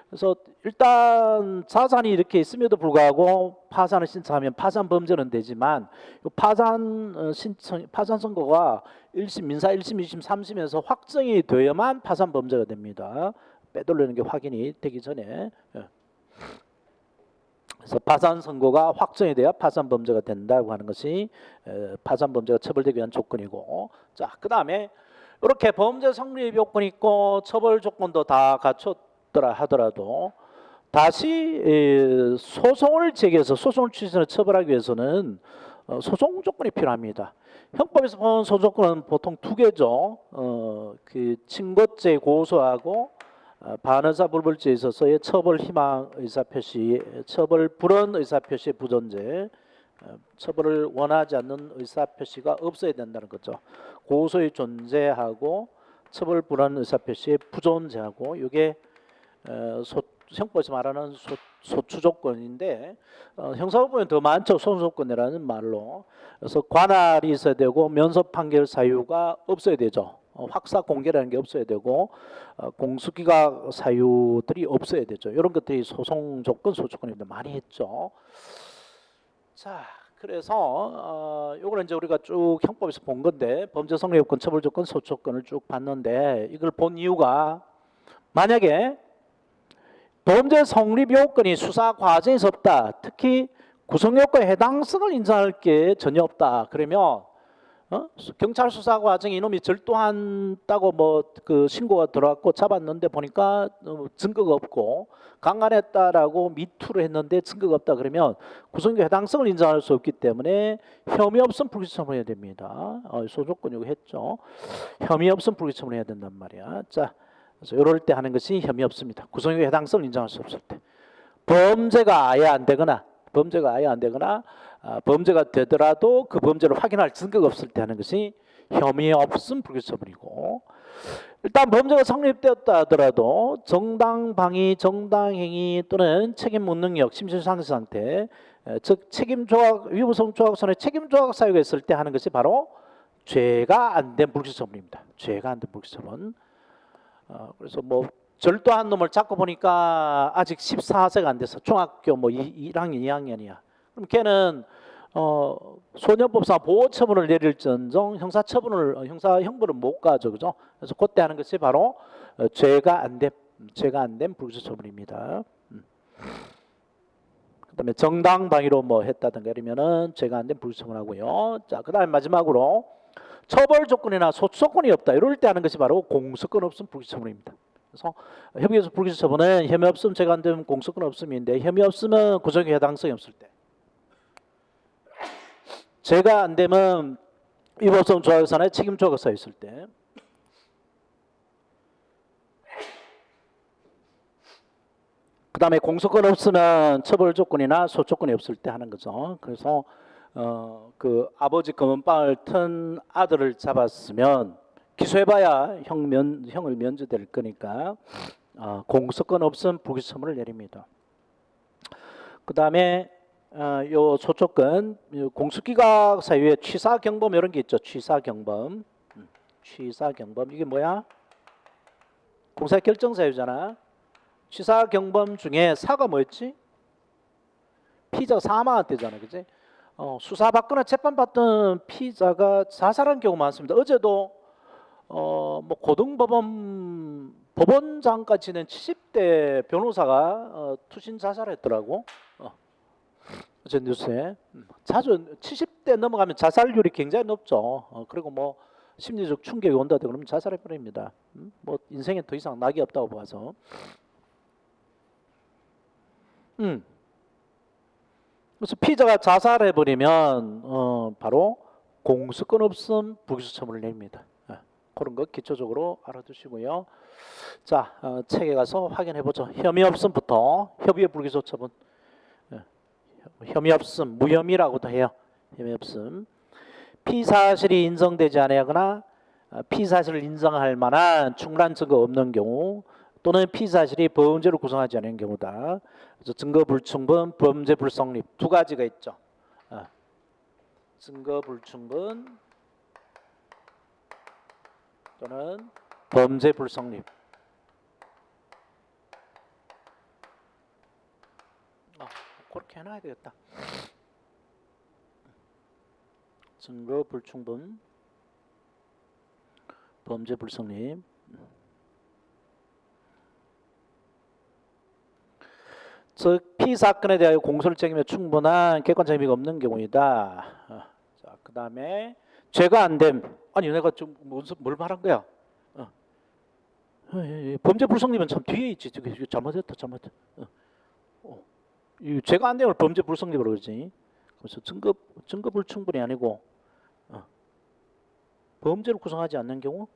Speaker 1: 그래서 일단 자산이 이렇게 있음에도 불구하고 파산을 신청하면 파산 범죄는 되지만 파산 신청, 파산 선고가 1심 민사 1심, 2심, 3심에서 확정이 되어야만 파산 범죄가 됩니다. 빼돌리는 게 확인이 되기 전에. 그래서 파산 선고가 확정이 돼야 파산 범죄가 된다고 하는 것이 파산 범죄가 처벌되기 위한 조건이고, 자, 그다음에 이렇게 범죄 성립 요건이 있고 처벌 조건도 다 갖췄더라 하더라도 다시 소송을 제기해서 소송을 취소해서 처벌하기 위해서는 소송 조건이 필요합니다. 형법에서 보는 소송 조건은 보통 두 개죠. 그 친고죄 고소하고 반의사 불벌죄에 있어서의 처벌 희망 의사표시, 처벌 불원 의사표시 부존재, 처벌을 원하지 않는 의사표시가 없어야 된다는 거죠. 고소의 존재하고 처벌 불원 의사표시의 부존재하고 이게 형법에서 말하는 소추 조건인데 형사법원은 더 많죠. 소수조건이라는 말로. 그래서 관할이 있어야 되고 면접 판결 사유가 없어야 되죠. 확사 공개라는 게 없어야 되고 공수기각 사유들이 없어야 되죠. 이런 것들이 소송 조건, 소조건입니다. 많이 했죠. 자, 그래서 요거는 이제 우리가 쭉 형법에서 본 건데 범죄 성립 요건, 처벌 조건, 소조건을 쭉 봤는데 이걸 본 이유가 만약에 범죄 성립 요건이 수사 과정에서 없다. 특히 구성 요건에 해당성을 인정할 게 전혀 없다. 그러면 경찰 수사 과정에 이놈이 절도한다고 뭐 그 신고가 들어왔고 잡았는데 보니까 증거가 없고 강간했다라고 미투를 했는데 증거가 없다. 그러면 구성요건 해당성을 인정할 수 없기 때문에 혐의 없음 불기소 처분해야 됩니다. 소조건 요구 했죠. 혐의 없음 불기소 처분해야 된단 말이야. 자. 그래서 이럴 때 하는 것이 혐의 없습니다. 구성요건 해당성을 인정할 수 없을 때. 범죄가 아예 안 되거나 범죄가 되더라도 그 범죄를 확인할 증거가 없을 때 하는 것이 혐의 없음 불기소 처분이고, 일단 범죄가 성립되었다 하더라도 정당 방위, 정당 행위 또는 책임 무능력, 심신상실 상태, 즉 책임 조각, 위부성 조각선의 책임 조각 사유가 있을 때 하는 것이 바로 죄가 안 된 불기소 처분입니다. 죄가 안 된 불기소 처분. 그래서 뭐 절도한 놈을 잡고 보니까 아직 14세가 안 돼서 중학교 뭐 1학년, 2학년이야. 그럼 걔는 소년법상 보호처분을 내릴전정 형사형벌을 못 가죠, 그죠? 그래서 그때 하는 것이 바로 죄가 안 된 불기소 처분입니다. 그다음에 정당 방위로 뭐 했다든가 이러면은 죄가 안 된 불기소 처분하고요. 자, 그다음에 마지막으로 처벌 조건이나 소추 조건이 없다. 이럴 때 하는 것이 바로 공소권 없음 불기소 처분입니다. 그래서 협의에서 불기소 처분은 혐의 없음, 죄가 안 되면 공소권 없음인데 혐의 없으면 구성에 해당성이 없을 때, 죄가 안 되면 위법성 조각산에 책임 조각사 있을 때, 그 다음에 공소권 없으면 처벌 조건이나 소조건이 없을 때 하는 거죠. 그래서 그 아버지 검은빵을 튼 아들을 잡았으면 기소해봐야 형을 면제될 거니까 공소권 없음 불기소 처분을 내립니다. 그 다음에 요 소조건 공수기각 사유에 취사경범 이런 게 있죠. 취사경범 이게 뭐야? 공사결정 사유잖아. 취사경범 중에 사가 뭐였지? 피의자가 사망했대잖아, 그지? 수사받거나 재판받던 피의자가 자살한 경우 많습니다. 어제도 뭐 고등법원장까지 지낸 70대 변호사가 투신 자살했더라고. 어제 뉴스에. 자주 70대 넘어가면 자살률이 굉장히 높죠. 그리고 뭐 심리적 충격이 온다 그러면 자살해 버립니다. 뭐 인생에 더 이상 낙이 없다고 봐서. 그래서 피의자가 자살해 버리면 바로 공소권 없음 불기소 처분을 냅니다. 그런 거 기초적으로 알아두시고요. 자, 책에 가서 확인해 보죠. 혐의 없음부터 협의의 불기소 처분. 혐의 없음, 무혐의라고도 해요. 혐의 없음. 피사실이 인정되지 아니하거나 피사실을 인정할 만한 충분한 증거 없는 경우 또는 피사실이 범죄를 구성하지 않은 경우다. 그래서 증거 불충분, 범죄 불성립 두 가지가 있죠. 증거 불충분 또는 범죄 불성립. 그렇게 해놔야 되겠다. 증거 불충분, 범죄 불성립. 즉 피사건에 대하여 공소를 책임에 충분한 객관적 의미가 없는 경우이다. 자, 그 다음에 죄가 안 됨. 아니 내가 좀 뭘 말한 거야? 범죄 불성립은 참 뒤에 있지. 잘못했다. 죄가 안 되면 범죄 불성립으로 그러지. 그래서 증거 불충분이 아니고 범죄를 구성하지 않는 경우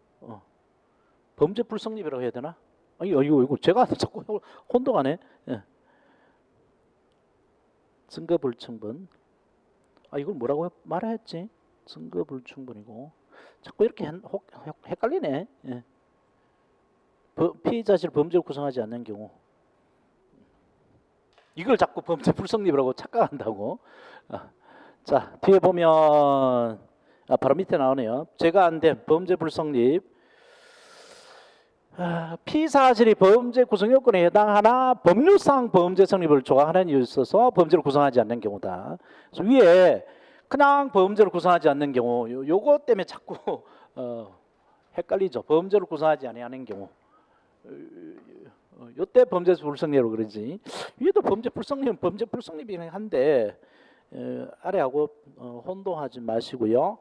Speaker 1: 범죄 불성립이라고 해야 되나? 아니 이거 제가 자꾸 혼동하네. 증거 불충분. 이걸 뭐라고 말해야 했지? 증거 불충분이고 자꾸 이렇게 헷갈리네. 피의자실 범죄를 구성하지 않는 경우. 이걸 자꾸 범죄 불성립이라고 착각한다고. 자, 뒤에 보면 바로 밑에 나오네요. 죄가 안 된 범죄 불성립. 피사실이 범죄 구성 요건에 해당하나 법률상 범죄 성립을 조항하는 이유에 있어서 범죄를 구성하지 않는 경우다. 그래서 위에 그냥 범죄를 구성하지 않는 경우, 요거 때문에 자꾸 헷갈리죠. 범죄를 구성하지 않는 경우. 요때 범죄 불성립으로 그러지. 위에도 범죄 불성립은 범죄 불성립이긴 한데 아래하고 혼동하지 마시고요.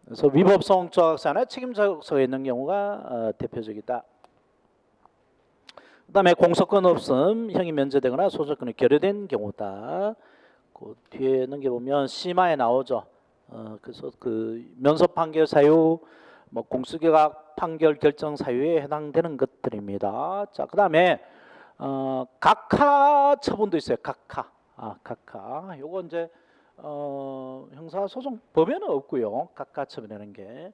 Speaker 1: 그래서 위법성 조각사나 책임자격서에 있는 경우가 대표적이다. 그다음에 공소권 없음, 형이 면제되거나 소속권이 결여된 경우다. 그 뒤에 넘겨보면 심화에 나오죠. 그래서 그 면소 판결 사유, 뭐 공수기각 판결 결정 사유에 해당되는 것들입니다. 자, 그다음에 각하 처분도 있어요. 각하. 각하. 요거 이제 형사소송 법에는 없고요. 각하 처분이라는 게.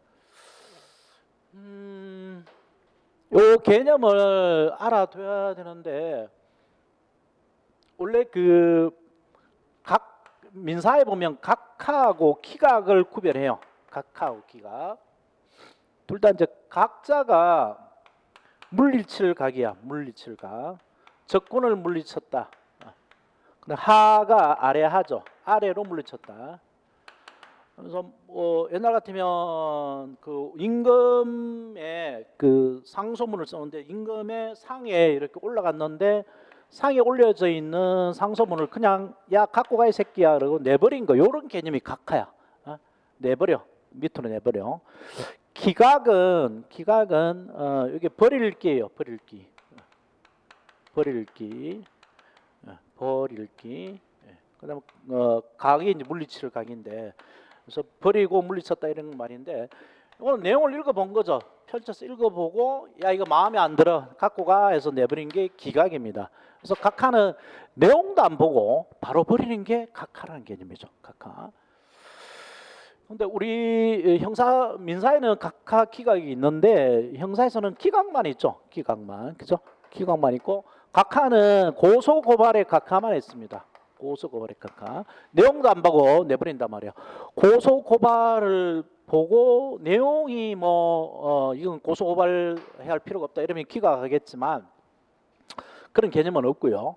Speaker 1: 요 개념을 알아둬야 되는데 원래 그 각 민사에 보면 각하하고 기각을 구별해요. 각하하고 기각. 둘 다 이제 각자가 물리칠 각이야. 물리칠 각. 적군을 물리쳤다. 근데 하가 아래 하죠. 아래로 물리쳤다. 그래서 옛날 같으면 그 임금의 그 상소문을 썼는데 임금의 상에 이렇게 올라갔는데 상에 올려져 있는 상소문을 그냥 야 갖고 가 이 새끼야 그러고 내버린 거, 이런 개념이 각하야. 내버려, 밑으로 내버려. 기각은 이게 버릴기예요. 버릴기. 그다음 각이 이제 물리칠 각인데, 그래서 버리고 물리쳤다 이런 말인데, 오늘 내용을 읽어본 거죠. 펼쳐서 읽어보고 야 이거 마음에 안 들어 갖고 가 해서 내버린 게 기각입니다. 그래서 각하는 내용도 안 보고 바로 버리는 게 각하라는 개념이죠. 각하. 근데 우리 형사 민사에는 각하 기각이 있는데 형사에서는 기각만 있죠. 기각만. 그죠? 기각만 있고 각하는 고소 고발의 각하만 있습니다. 고소 고발의 각하. 내용도 안 보고 내버린단 말이야. 고소 고발을 보고 내용이 이건 고소 고발해야 할 필요가 없다 이러면 기각하겠지만 그런 개념은 없고요.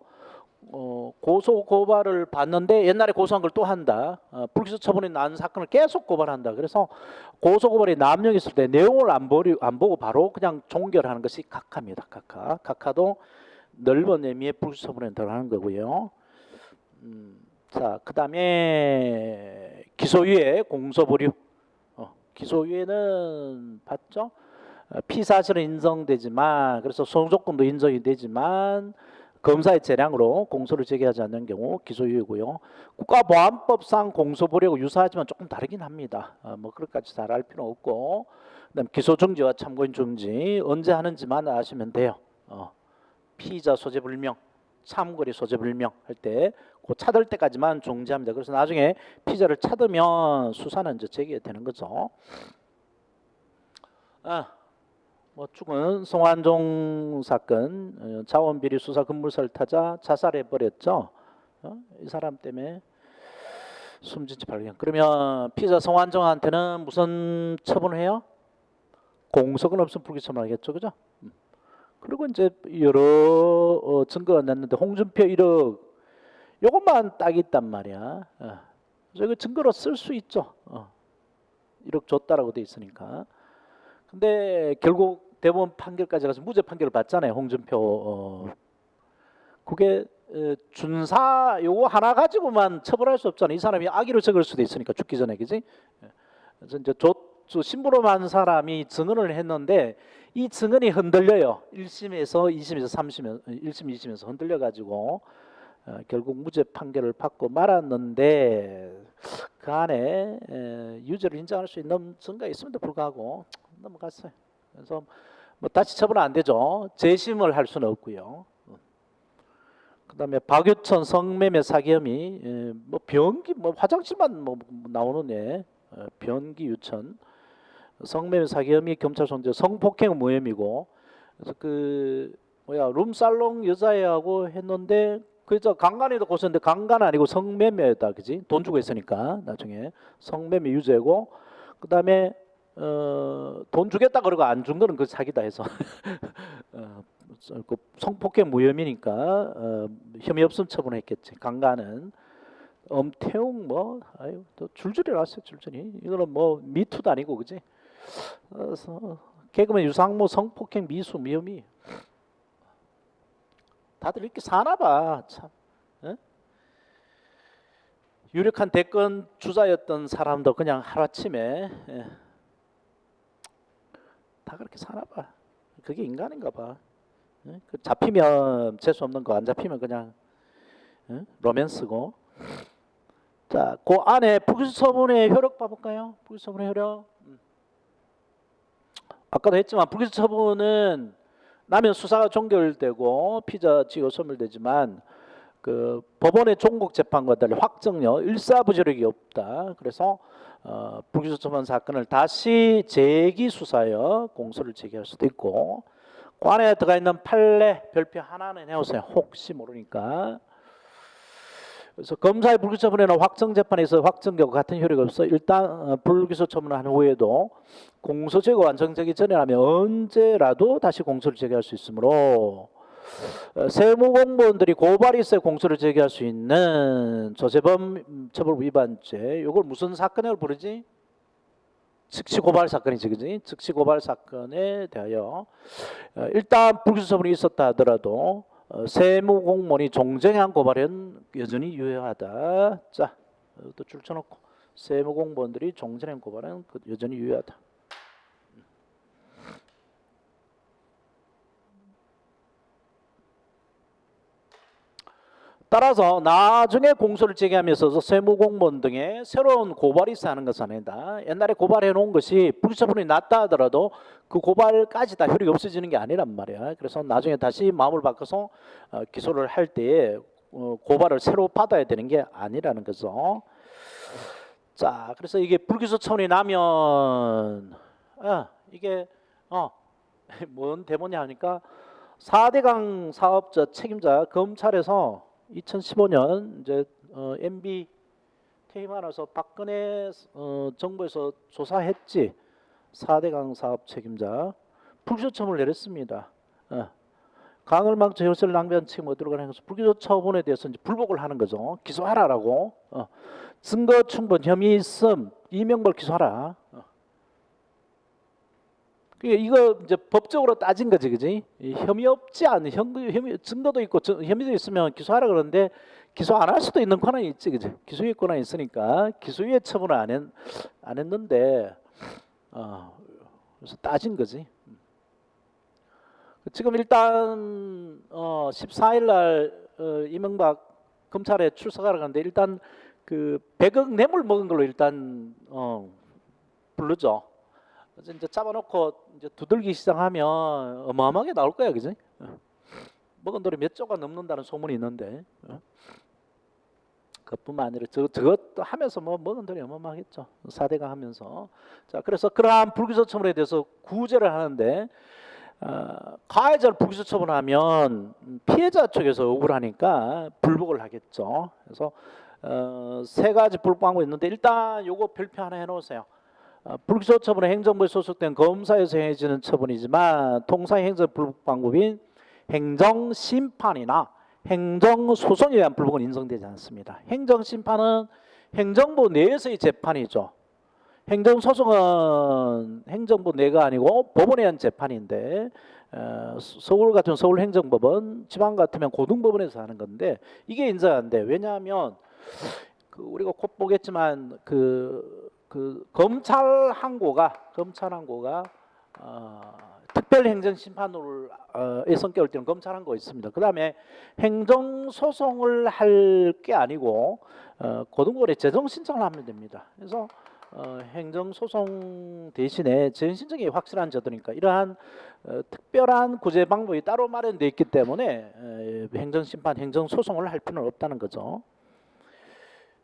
Speaker 1: 고소 고발을 받는데 옛날에 고소한 걸 또 한다. 불기소 처분이 난 사건을 계속 고발한다. 그래서 고소 고발이 남용이 있을 때 내용을 안 보고 바로 그냥 종결하는 것이 각하입니다. 각하. 각하도 넓은 의미의 불기소 처분에 들어가는 거고요. 자, 그다음에 기소유예, 공소보류. 기소유예는 봤죠? 피사실은 인정되지만, 그래서 소송조건도 인정이 되지만 검사의 재량으로 공소를 제기하지 않는 경우 기소유예고요. 국가보안법상 공소보류하고 유사하지만 조금 다르긴 합니다. 그것까지 잘 알 필요 없고, 그다음 기소중지와 참고인 중지 언제 하는지만 아시면 돼요. 피의자 소재불명, 참고리 소재불명 할 때 그 찾을 때까지만 중지합니다. 그래서 나중에 피의자를 찾으면 수사는 이제 제기되는 거죠. 죽은 송환종 사건, 자원비리 수사 급물살 타자 자살해 버렸죠. 이 사람 때문에 숨진 지 발견. 그러면 피의자 송환종한테는 무슨 처분을 해요? 공소권 없으면 불기소하겠죠, 그죠? 그리고 이제 여러 증거가 났는데 홍준표 1억 요것만 딱 있단 말이야. 그래서 이거 증거로 쓸 수 있죠. 1억 줬다라고 돼 있으니까. 근데 결국 대법원 판결까지 가서 무죄 판결을 받잖아요. 홍준표. 그게 준사 요거 하나 가지고만 처벌할 수 없잖아요. 이 사람이 악의로 적을 수도 있으니까 죽기 전에, 그지? 그래서 이제 심부름한 사람이 증언을 했는데 이 증언이 흔들려요. 1심에서 2심에서 3심, 1심, 2심에서 흔들려 가지고 결국 무죄 판결을 받고 말았는데 그 안에 유죄를 인정할 수 있는 증거가 있음에도 불구하고 넘어갔어요. 그래서 다시 처벌은 안 되죠. 재심을 할 수는 없고요. 그다음에 박유천 성매매 사기 혐의, 변기 화장실만 나오는 애, 변기 유천 성매매 사기 혐의 경찰 손재 성폭행 무혐의고, 그래서 룸살롱 여자애하고 했는데 그죠? 강간에도 고소했는데 강간 아니고 성매매였다, 그지? 돈 주고 했으니까 나중에 성매매 유죄고, 그다음에 돈 주겠다 그러고 안 준 거는 그 사기다 해서 그 성폭행 무혐의니까 혐의 없음 처분했겠지. 강간은 엄태웅 뭐 아유 또 줄줄이 나왔어요. 줄줄이. 이거는 뭐 미투도 아니고 그지? 개그맨 유상무 성폭행 미수 미혐의. 다들 이렇게 사나 봐. 참. 에? 유력한 대권 주자였던 사람도 그냥 하루아침에 다 그렇게 사나 봐. 그게 인간인가 봐. 그 잡히면 재수 없는 거, 안 잡히면 그냥 로맨스고. 자, 그 안에 불기소 처분의 효력 봐볼까요? 불기소 처분의 효력. 아까도 했지만 불기소 처분은 나면 수사가 종결되고 피의자 지고 소멸되지만 그 법원의 종국 재판과 달리 확정력, 일사부조력이 없다. 그래서 불기소 처분 사건을 다시 재기 수사하여 공소를 제기할 수도 있고, 그 안에 들어가 있는 판례 별표 하나는 해오세요. 혹시 모르니까. 그래서 검사의 불기소 처분에는 확정 재판에서 확정되고 같은 효력이 없어. 일단 불기소 처분을 한 후에도 공소 제거 완성되기 전에라면 언제라도 다시 공소를 제기할 수 있으므로 세무공무원들이 고발이 있어야 공소를 제기할 수 있는 조세범 처벌 위반죄. 이걸 무슨 사건이라고 부르지? 즉시 고발 사건이지, 그지? 즉시 고발 사건에 대하여 일단 불기소 처분이 있었다 하더라도 세무공무원이 종정한 고발은 여전히 유효하다. 자, 또 줄쳐놓고 세무공무원들이 종정한 고발은 여전히 유효하다. 따라서 나중에 공소를 제기하면서 세무공무원 등의 새로운 고발이 있어야 하는 것은 아니다. 옛날에 고발해 놓은 것이 불기소 처분이 났다 하더라도 그 고발까지 다 효력이 없어지는 게 아니란 말이야. 그래서 나중에 다시 마음을 바꿔서 기소를 할 때에 고발을 새로 받아야 되는 게 아니라는 거죠. 자, 그래서 이게 불기소 처분이 나면 이게 뭔 대본이냐 하니까 4대강 사업자 책임자 검찰에서 2015년 이제 MB 퇴임하면서 박근혜 정부에서 조사했지. 4대강 사업 책임자 불기소 처분을 내렸습니다. 강을 망쳐 혈세를 낭비한 책임 어디로 가는 것을 불기소 처분에 대해서 이제 불복을 하는 거죠. 기소하라라고. 증거 충분 혐의 있음 이명벌 기소하라. 이거 이제 법적으로 따진 거지, 그지? 혐의 없지 않은 혐의 증거도 있고 혐의도 있으면 기소하라 그러는데 기소 안 할 수도 있는 권한이 있지, 그지? 기소유예 권한이 있으니까 기소유예 처분을 안 했는데 그래서 따진 거지. 지금 일단 14일 날 이명박 검찰에 출석하러 가는데 일단 그 100억 뇌물 먹은 걸로 일단 부르죠. 이제 잡아놓고 이제 두들기 시작하면 어마어마하게 나올 거야, 그지? 먹은 돈이 몇 조가 넘는다는 소문이 있는데 그뿐만 아니라 저것도 하면서 뭐 먹은 돈이 어마어마하겠죠. 4대강 하면서. 자, 그래서 그러한 불기소 처분에 대해서 구제를 하는데 가해자를 불기소 처분하면 피해자 쪽에서 억울하니까 불복을 하겠죠. 그래서 세 가지 불복 방법이 있는데 일단 요거 별표 하나 해놓으세요. 불기소 처분은 행정부에 소속된 검사에서 행해지는 처분이지만 통상의 행정 불복 방법인 행정심판이나 행정소송에 의한 불복은 인정되지 않습니다. 행정심판은 행정부 내에서의 재판이죠. 행정소송은 행정부 내가 아니고 법원에 의한 재판인데 서울 같은 서울행정법원, 지방 같으면 고등법원에서 하는 건데 이게 인정 안 돼. 왜냐하면 우리가 곧 보겠지만 검찰 항고가 특별행정심판으로의 성격을 띠는 검찰 항고가 있습니다. 그 다음에 행정소송을 할 게 아니고 고등법원에 재정신청을 하면 됩니다. 그래서 행정소송 대신에 재정신청이 확실한 제도니까 이러한 특별한 구제 방법이 따로 마련되어 있기 때문에 행정심판, 행정소송을 할 필요는 없다는 거죠.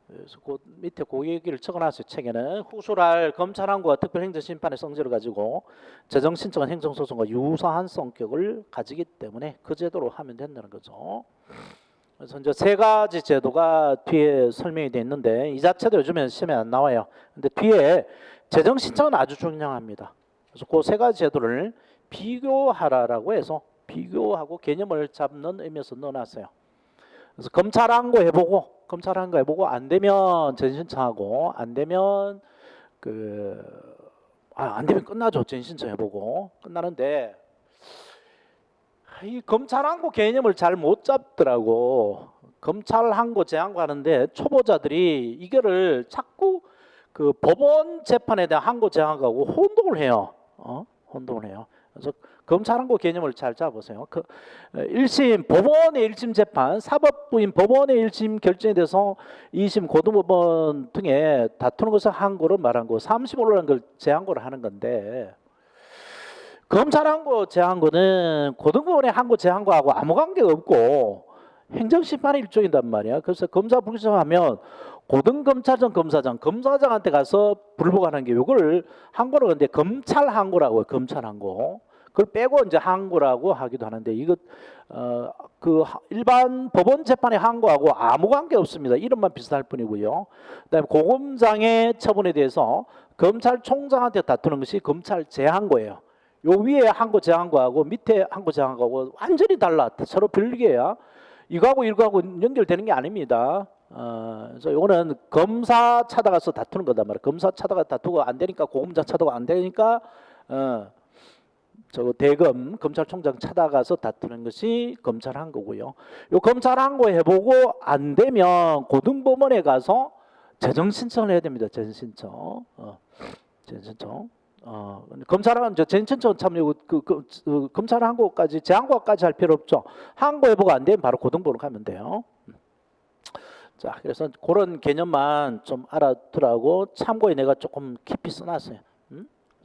Speaker 1: 그래서 그 밑에 그 얘기를 적어놨어요. 책에는 후술할 검찰항고와 특별행정심판의 성질을 가지고 재정신청은 행정소송과 유사한 성격을 가지기 때문에 그 제도로 하면 된다는 거죠. 그래서 이제 세 가지 제도가 뒤에 설명이 돼 있는데 이 자체도 요즘에는 시험에 안 나와요. 근데 뒤에 재정 신청은 아주 중요합니다. 그래서 그 세 가지 제도를 비교하라라고 해서 비교하고 개념을 잡는 의미에서 넣어놨어요. 그래서 검찰한 거 해보고 안 되면 재정 신청하고 안 되면 안 되면 끝나죠. 재정 신청 해보고 끝나는데 이 검찰항고 개념을 잘 못 잡더라고. 검찰항고 제항고 하는데 초보자들이 이거를 자꾸 그 법원 재판에 대한 항고 제항하고 혼동을 해요. 혼동을 해요. 그래서 검찰항고 개념을 잘 잡으세요. 1심 법원의 1심 재판, 사법부인 법원의 1심 결정에 대해서 2심 고등법원 등에 다투는 것을 항고를 말한 거, 3심 올라간 걸 제항고를 하는 건데 검찰항고 제항고는 고등법원의 항고 제항고하고 아무 관계가 없고 행정심판의 일종이란 말이야. 그래서 검사 불기소하면 고등검찰청 검사장한테 가서 불복하는 게 이걸 항고를 근데 검찰항고라고 해요. 검찰항고. 그걸 빼고 이제 항고라고 하기도 하는데 이거 그 일반 법원 재판의 항고하고 아무 관계 없습니다. 이름만 비슷할 뿐이고요. 그다음에 고검장의 처분에 대해서 검찰총장한테 다투는 것이 검찰 제항고예요. 요 위에 항고 제항고하고 밑에 항고 제항고하고 완전히 달라. 서로 별개야. 이거하고 연결되는 게 아닙니다. 그래서 이거는 검사 찾아가서 다투는 거단 말이야. 검사 찾아가 다투고 안 되니까 고검장 찾아가 안 되니까 대검 검찰총장 찾아가서 다투는 것이 검찰한 거고요. 요 검찰한 거 해보고 안 되면 고등법원에 가서 재정 신청을 해야 됩니다. 재정 신청. 검찰은 재정 신청 참 검찰 항고까지 재항고까지 할 필요 없죠. 항고 해보고 안 되면 바로 고등법원으로 가면 돼요. 자, 그래서 그런 개념만 좀 알아두라고 참고에 내가 조금 깊이 써놨어요.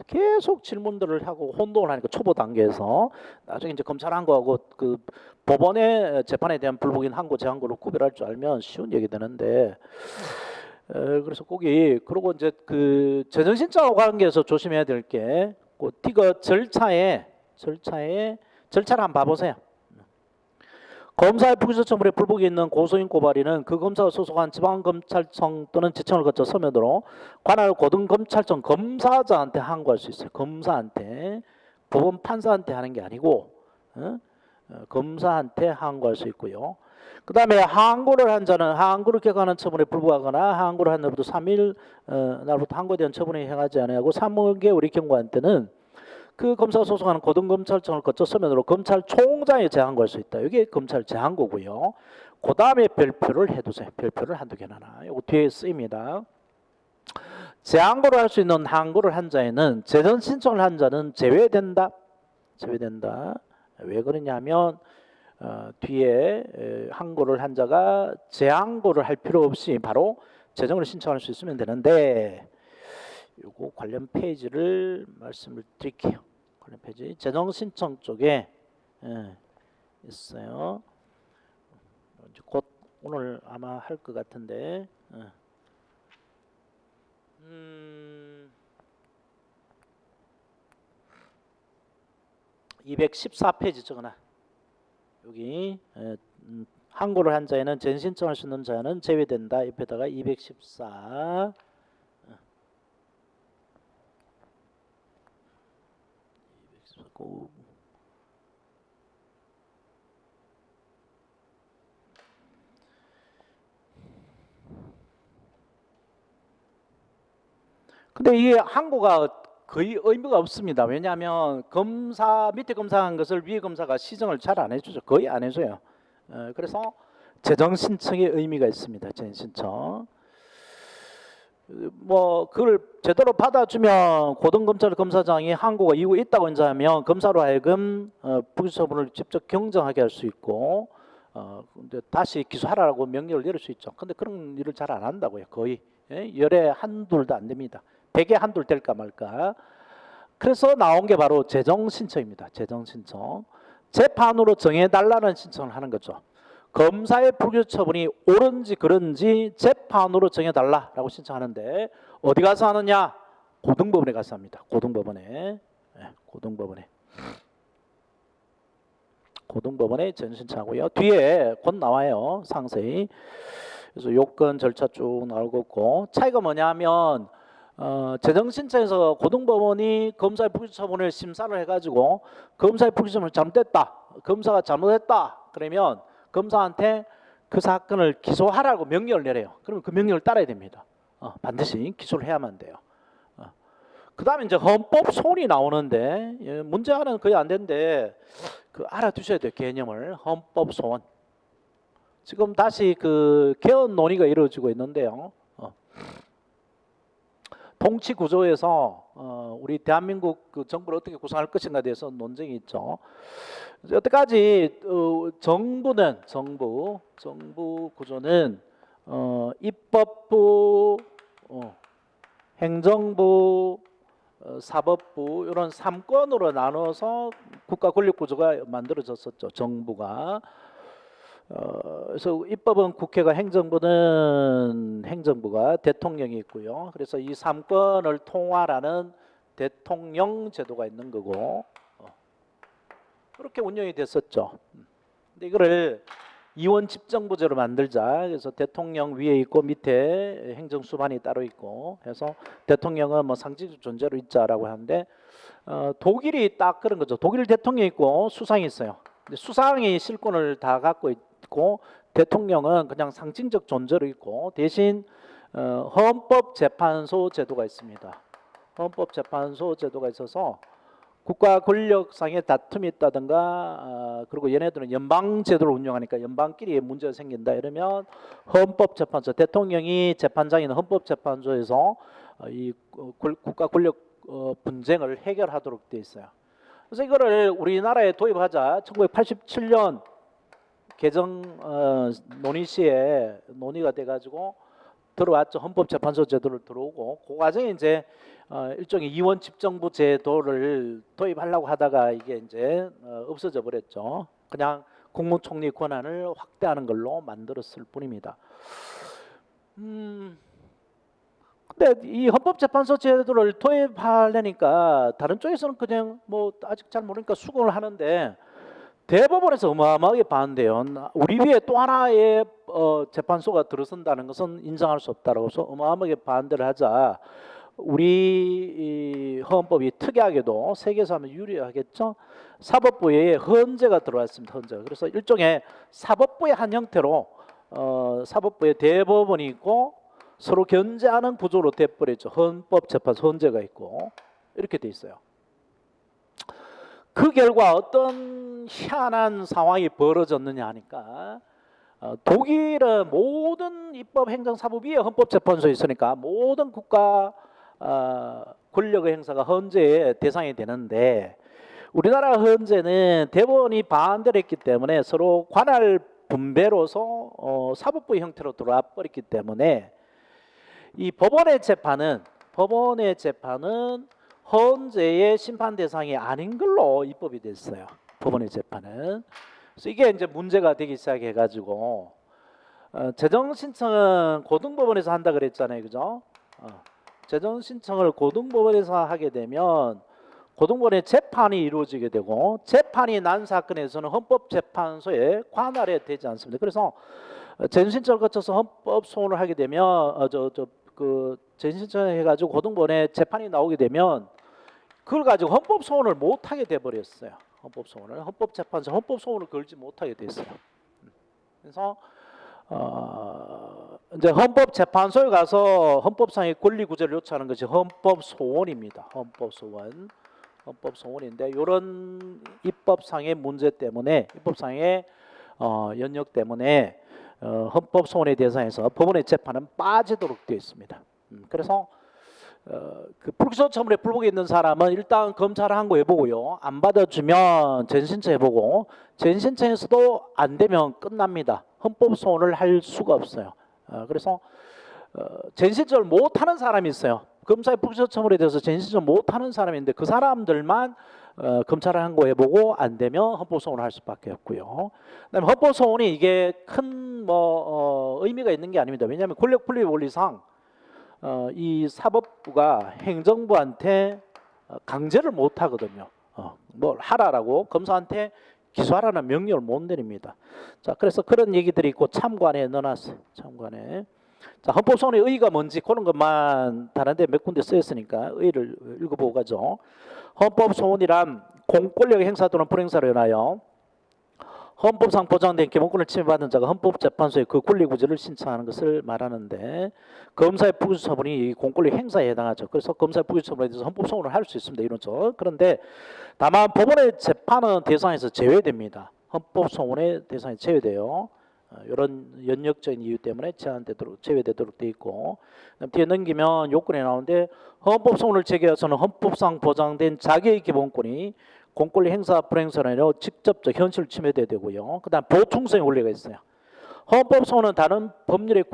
Speaker 1: 계속 질문들을 하고 혼동을 하니까 초보 단계에서 나중에 이제 검찰 항고하고 그 법원의 재판에 대한 불복인 항고 재항고를 구별할 줄 알면 쉬운 얘기 되는데 그래서 거기 그리고 이제 그 재정 신청하고 관계해서 조심해야 될 게 이거 절차를 한번 봐보세요. 검사의 불기소 처분에 불복이 있는 고소인 고발인은 그 검사가 소속한 지방검찰청 또는 지청을 거쳐 서면으로 관할 고등검찰청 검사장한테 항고할 수 있어요. 검사한테, 법원 판사한테 하는 게 아니고 검사한테 항고할 수 있고요. 그 다음에 항고를 한 자는 항고를 격하는 처분에 불복하거나 항고를 한 날부터 3일 날부터 항고에 대한 처분이 행하지 아니하고 3개월의 경우한테는 그 검사가 소속하는 고등검찰청을 거쳐 서면으로 검찰총장에 재항고할 수 있다. 이게 검찰 재항고고요. 그 다음에 별표를 해두세요. 별표를 한두 개나 하나. 이거 뒤에 쓰입니다. 재항고를 할 수 있는 항고를 한 자에는 재정 신청을 한 자는 제외된다. 제외된다. 왜 그러냐면 뒤에 항고를 한 자가 재항고를 할 필요 없이 바로 재정을 신청할 수 있으면 되는데 요거 관련 페이지를 말씀을 드릴게요. 관련 페이지 재정 신청 쪽에 있어요. 곧 오늘 아마 할 것 같은데 214페이지 적어놔. 여기 항고를 한 자에는 재정 신청할 수 있는 자는 제외된다. 옆에다가 214 근데 이 항고가 거의 의미가 없습니다. 왜냐하면 밑에 검사한 것을 위에 검사가 시정을 잘 안 해주죠. 거의 안 해줘요. 그래서 재정 신청의 의미가 있습니다. 재정 신청. 그걸 제대로 받아주면 고등검찰 검사장이 항고가 이후 있다고 인정하면 검사로 하여금 불기소 처분을 직접 경정하게 할 수 있고 근데 다시 기소하라고 명령을 내릴 수 있죠. 근데 그런 일을 잘 안 한다고요. 거의 열에 한둘도 안 됩니다. 100에 한둘 될까 말까. 그래서 나온 게 바로 재정 신청입니다. 재정 신청. 재판으로 정해달라는 신청을 하는 거죠. 검사의 불기소 처분이 옳은지 그른지 재판으로 정해달라라고 신청하는데 어디 가서 하느냐? 고등법원에 가서 합니다. 고등법원에. 고등법원에. 고등법원의 전신차고요. 뒤에 곧 나와요. 상세히. 그래서 요건 절차 쭉 나오고 있고, 차이가 뭐냐면 재정신청에서 고등법원이 검사의 불기소처분을 심사를 해가지고 검사의 불기소처분을 잘못했다, 검사가 잘못했다 그러면 검사한테 그 사건을 기소하라고 명령을 내려요. 그러면 그 명령을 따라야 됩니다. 반드시 기소를 해야만 돼요. 그 다음에 이제 헌법 소원이 나오는데, 문제는 거의 안 되는데 그 알아두셔야 돼요. 개념을. 헌법 소원. 지금 다시 그 개헌 논의가 이루어지고 있는데요. 통치 구조에서 우리 대한민국 그 정부를 어떻게 구성할 것인가에 대해서 논쟁이 있죠. 여태까지 정부 구조는 입법부, 행정부, 사법부 이런 3권으로 나눠서 국가 권력 구조가 만들어졌었죠. 정부가. 그래서 입법은 국회가, 행정부가 대통령이 있고요. 그래서 이 3권을 통할하는 대통령 제도가 있는 거고, 그렇게 운영이 됐었죠. 근데 이거를 이원 집정부제로 만들자. 그래서 대통령 위에 있고 밑에 행정수반이 따로 있고 해서 대통령은 뭐 상징적 존재로 있자라고 하는데, 독일이 딱 그런 거죠. 독일 대통령이 있고 수상이 있어요. 근데 수상이 실권을 다 갖고 있고 대통령은 그냥 상징적 존재로 있고, 대신 헌법재판소 제도가 있습니다. 헌법재판소 제도가 있어서 국가 권력상의 다툼이 있다든가, 그리고 얘네들은 연방 제도를 운영하니까 연방끼리 문제가 생긴다 이러면 헌법재판소, 대통령이 재판장인 헌법재판소에서 이 국가 권력 분쟁을 해결하도록 돼 있어요. 그래서 이거를 우리나라에 도입하자 1987년 개정 논의 시에 논의가 돼가지고 들어왔죠. 헌법재판소 제도를 들어오고, 그 과정에 이제 일종의 이원 집정부 제도를 도입하려고 하다가 이게 이제 없어져 버렸죠. 그냥 국무총리 권한을 확대하는 걸로 만들었을 뿐입니다. 근데 이 헌법재판소 제도를 도입하려니까 다른 쪽에서는 그냥 뭐 아직 잘 모르니까 수긍을 하는데, 대법원에서 어마어마하게 반대요. 우리 위에 또 하나의 재판소가 들어선다는 것은 인정할 수 없다라고 해서 어마어마하게 반대를 하자 우리 헌법이 특이하게도 세계에서 하면 유리하겠죠. 사법부에 헌재가 들어왔습니다. 헌재가. 그래서 일종의 사법부의 한 형태로 사법부에 대법원이 있고 서로 견제하는 구조로 돼버렸죠. 헌법재판소 헌재가 있고 이렇게 돼 있어요. 그 결과 어떤 희한한 상황이 벌어졌느냐 하니까, 독일은 모든 입법, 행정, 사법 위에 헌법재판소에 있으니까 모든 국가 권력의 행사가 헌재의 대상이 되는데, 우리나라 헌재는 대법원이 반대를 했기 때문에 서로 관할 분배로서 사법부의 형태로 들어와 버렸기 때문에 이 법원의 재판은 헌재의 심판 대상이 아닌 걸로 입법이 됐어요. 법원의 재판은. 그래서 이게 이제 문제가 되기 시작해가지고, 재정 신청은 고등법원에서 한다 그랬잖아요, 그죠? 재정 신청을 고등법원에서 하게 되면 고등법원의 재판이 이루어지게 되고, 재판이 난 사건에서는 헌법재판소에 관할해야 되지 않습니다. 그래서 재정 신청을 거쳐서 헌법 소원을 하게 되면 재정 신청을 해가지고 고등법원에 재판이 나오게 되면 그걸 가지고 헌법 소원을 못 하게 돼 버렸어요. 헌법 소원을 헌법재판소 헌법 소원을 걸지 못하게 됐어요. 그래서 이제 헌법재판소에 가서 헌법상의 권리 구제를 요청하는 것이 헌법 소원입니다. 헌법 소원인데 이런 입법상의 문제 때문에, 입법상의 연역 때문에 헌법 소원의 대상에서 법원의 재판은 빠지도록 되어 있습니다. 그래서 그 불기소 처분에 불복이 있는 사람은 일단 검찰을 항고해보고요, 안 받아주면 재신청해보고, 재신청에서도 안 되면 끝납니다. 헌법 소원을 할 수가 없어요. 그래서 재신청을 못하는 사람이 있어요. 검사의 불기소 처분에 대해서 재신청을 못하는 사람인데 그 사람들만 검찰을 항고해보고 안 되면 헌법 소원을 할 수밖에 없고요. 그다음에 헌법 소원이 이게 큰 의미가 있는 게 아닙니다. 왜냐하면 권력 분립 원리상 이 사법부가 행정부한테 강제를 못 하거든요. 뭘 하라라고 검사한테 기소하라는 명령을 못 내립니다. 자, 그래서 그런 얘기들이 있고 참관에 넣어놨어요. 참관에. 자, 헌법소원의 의의가 뭔지 그런 것만 다른데 몇 군데 쓰였으니까 의의를 읽어보고 가죠. 헌법소원이란 공권력 행사 또는 불행사로 인하여 헌법상 보장된 기본권을 침해받은 자가 헌법재판소에 그 권리구제를 신청하는 것을 말하는데 검사의 부기처분이 공권력 행사에 해당하죠. 그래서 검사의 부기처분에 대해서 헌법소원을 할 수 있습니다. 이론적. 그런데 다만 법원의 재판은 대상에서 제외됩니다. 헌법소원의 대상에 제외돼요. 이런 연역적인 이유 때문에 제외되도록 돼 있고 뒤에 넘기면 요건이 나오는데 헌법소원을 제기해서는 헌법상 보장된 자기의 기본권이 공권력 행사 불행사로 인하여 직접적 현실 침해돼야 되고요. 그다음 보충성의 원리가 있어요. 헌법소원은 다른 법률의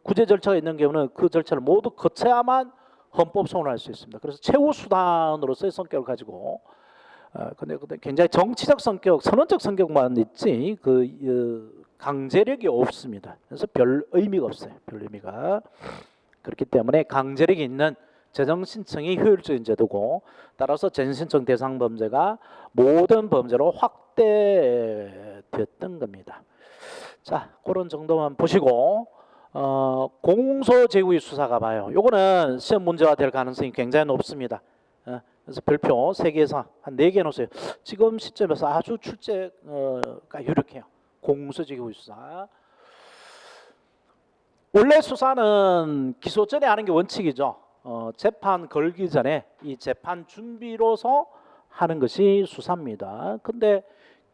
Speaker 1: 구제 절차가 있는 경우는 그 절차를 모두 거쳐야만 헌법소원을 할 수 있습니다. 그래서 최후 수단으로서의 성격을 가지고 근데 굉장히 정치적 성격, 선언적 성격만 있지 강제력이 없습니다. 그래서 별 의미가 없어요. 별 의미가. 그렇기 때문에 강제력이 있는 재정 신청이 효율적인 제도고 따라서 재정 신청 대상 범죄가 모든 범죄로 확대되었던 겁니다. 자, 그런 정도만 보시고 공소제후의 수사가 봐요. 요거는 시험 문제화 될 가능성이 굉장히 높습니다. 그래서 별표 3개에서 한 4개 놓으세요. 지금 시점에서 아주 출제가 유력해요. 공소제후의 수사. 원래 수사는 기소 전에 하는 게 원칙이죠. 재판 걸기 전에 이 재판 준비로서 하는 것이 수사입니다. 근데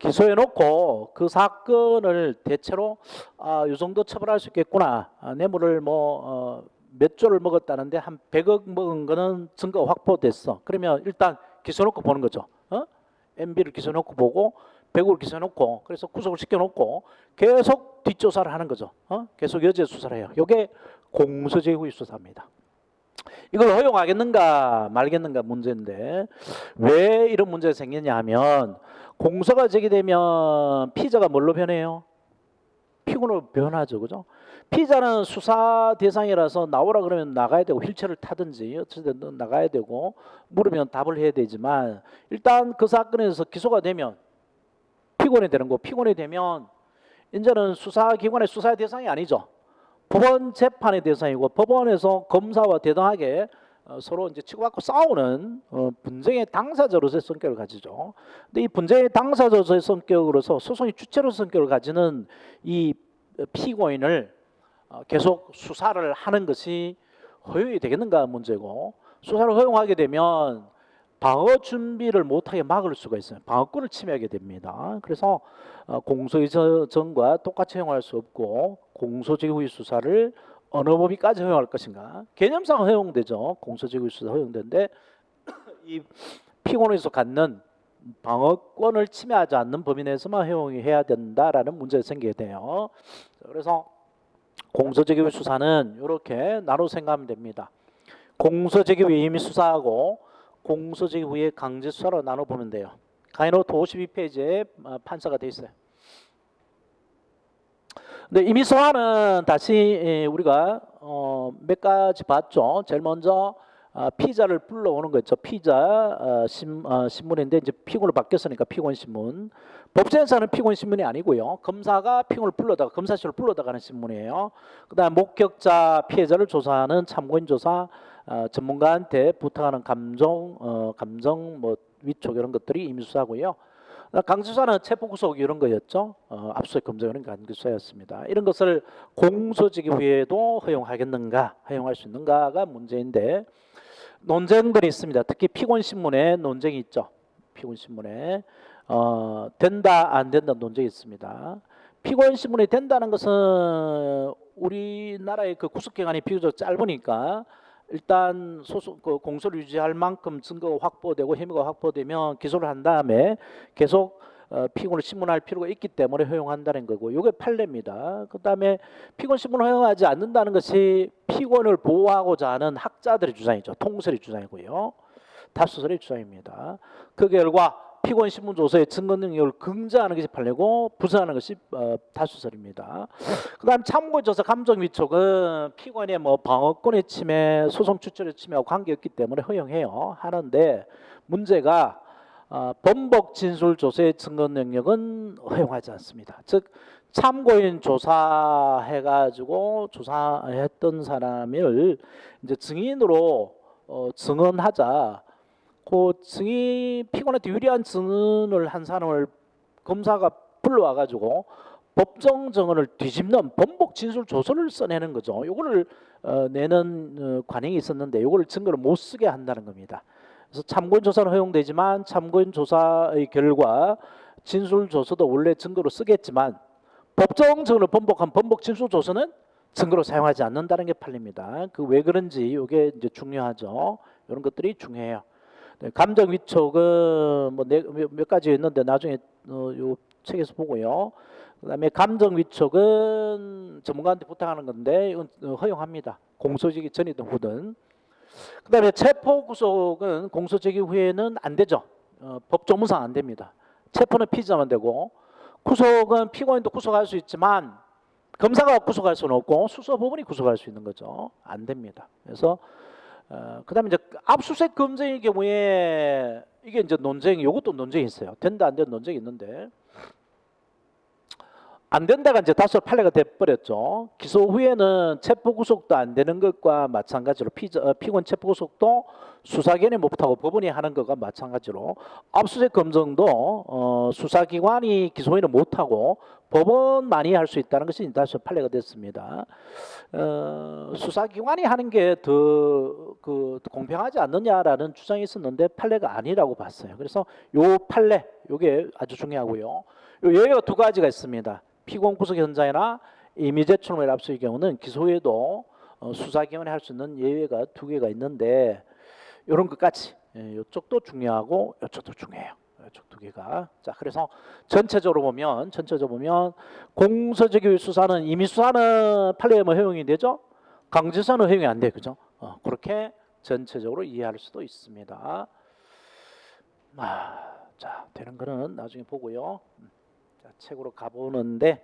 Speaker 1: 기소해 놓고 그 사건을 대체로 이 정도 처벌할 수 있겠구나. 뇌물을 몇 조를 먹었다는데 한 100억 먹은 거는 증거 확보됐어. 그러면 일단 기소 놓고 보는 거죠. MB를 기소 놓고 보고 100억을 기소 놓고 그래서 구속을 시켜 놓고 계속 뒷조사를 하는 거죠. 계속 여죄 수사를 해요. 이게 공소제후의 수사입니다. 이걸 허용하겠는가 말겠는가 문제인데 왜 이런 문제가 생기냐 하면 공소가 제기되면 피의자가 뭘로 변해요? 피고로 변하죠. 그죠? 피의자는 수사 대상이라서 나오라 그러면 나가야 되고 휠체어를 타든지 어쨌든 나가야 되고 물으면 답을 해야 되지만 일단 그 사건에서 기소가 되면 피고인이 되는 거 피고인이 되면 이제는 수사기관의 수사의 대상이 아니죠. 법원 재판의 대상이고 법원에서 검사와 대등하게 서로 이제 치고받고 싸우는 분쟁의 당사자로서의 성격을 가지죠. 근데 이 분쟁의 당사자로서의 성격으로서 소송의 주체로서의 성격을 가지는 이 피고인을 계속 수사를 하는 것이 허용이 되겠는가 문제고 수사를 허용하게 되면 방어 준비를 못하게 막을 수가 있어요. 방어권을 침해하게 됩니다. 그래서 공소의 전과 똑같이 허용할 수 없고 공소제후의 수사를 어느 범위까지 허용할 것인가 개념상 허용되죠. 공소제후의 수사 허용되는데 이 피고인에서 갖는 방어권을 침해하지 않는 범위 내에서만 허용해야 된다라는 문제가 생기게 돼요. 그래서 공소제기의 수사는 이렇게 나눠 생각하면 됩니다. 공소제기 후에 임의 수사하고 공소제기 후에 강제 수사로 나눠 보면 돼요. 가이노트 52페이지에 판사가 돼 있어요. 근데 임의 소환은 다시 우리가 몇 가지 봤죠. 제일 먼저 피의자를 불러오는 거 있죠. 피의자 신문인데 이제 피고로 바뀌었으니까 피고인 신문. 법정에서는 피고인 신문이 아니고요. 검사가 피고를 불러다가 검사실을 불러다가 하는 신문이에요. 그다음 목격자 피해자를 조사하는 참고인 조사 전문가한테 부탁하는 감정 위촉 이런 것들이 임의수사고요. 강제수사는 체포구속 이런 거였죠. 압수수색 검증 이런 강제수사였습니다. 이런 것을 공소제기 후에도 허용하겠는가, 허용할 수 있는가가 문제인데 논쟁들이 있습니다. 특히 피고인 신문에 논쟁이 있죠. 피고인 신문에 된다 안 된다 논쟁이 있습니다. 피고인 신문이 된다는 것은 우리나라의 그 구속기간이 비교적 짧으니까 일단 공소를 유지할 만큼 증거가 확보되고 혐의가 확보되면 기소를 한 다음에 계속 피고인을 신문할 필요가 있기 때문에 허용한다는 거고 이게 판례입니다. 그다음에 피고인 신문을 허용하지 않는다는 것이 피고인을 보호하고자 하는 학자들의 주장이죠. 통설의 주장이고요. 다수설의 주장입니다. 그 결과 피고인 신문 조서의 증거 능력을 긍정하는 것이 판례고 부정하는 것이 다수설입니다. 그다음 참고인 조사 감정 위촉은 피고인의 방어권의 침해, 소송 추천의 침해하고 관계없기 때문에 허용해요. 하는데 문제가 번복 진술 조서의 증거 능력은 허용하지 않습니다. 즉 참고인 조사해가지고 조사했던 사람을 이제 증인으로 증언하자. 그 증인 피고인한테 유리한 증언을 한 사람을 검사가 불러와가지고 법정 증언을 뒤집는 번복 진술 조서를 써내는 거죠. 요거를 내는 관행이 있었는데 요거를 증거를 못 쓰게 한다는 겁니다. 그래서 참고인 조사는 허용되지만 참고인 조사의 결과 진술 조서도 원래 증거로 쓰겠지만 법정 증언을 번복한 번복 진술 조서는 증거로 사용하지 않는다는 게 판례입니다. 그 왜 그런지 이게 이제 중요하죠. 이런 것들이 중요해요. 네, 감정 위촉은 뭐 몇 가지 있는데 나중에 요 책에서 보고요. 그다음에 감정 위촉은 전문가한테 부탁하는 건데 이건 허용합니다. 공소제기 전이든 후든. 그다음에 체포 구속은 공소제기 후에는 안 되죠. 법조문상 안 됩니다. 체포는 피의자만 되고 구속은 피고인도 구속할 수 있지만 검사가 구속할 수는 없고 수사법원이 구속할 수 있는 거죠. 안 됩니다. 그래서 그다음에 이제 압수수색 검증의 경우에 이게 이제 논쟁이 이것도 논쟁이 있어요. 된다 안 된다 논쟁이 있는데 안 된다가 이제 다소 판례가 돼 버렸죠. 기소 후에는 체포 구속도 안 되는 것과 마찬가지로 피고인 체포 구속도 수사기관이 못하고 법원이 하는 것과 마찬가지로 압수수색 검증도 수사기관이 기소인은 못하고 법원만이 할 수 있다는 것이 다시 판례가 됐습니다. 수사기관이 하는 게 더 공평하지 않느냐라는 주장이 있었는데 판례가 아니라고 봤어요. 그래서 요 판례 요게 아주 중요하고요. 요 예외가 두 가지가 있습니다. 피고인 구속 현장이나 임의 제출물 압수의 경우는 기소 후에도 수사기관이 할 수 있는 예외가 두 개가 있는데 이런 것까지 이쪽도 중요하고 이쪽도 중요해요. 이쪽 두 개가. 자, 그래서 전체적으로 보면 공소제기 수사는 임의 수사는 판례에 허용이 되죠. 강제수사는 허용이 안 돼요, 그죠? 그렇게 전체적으로 이해할 수도 있습니다. 자, 되는 거는 나중에 보고요. 자, 책으로 가보는데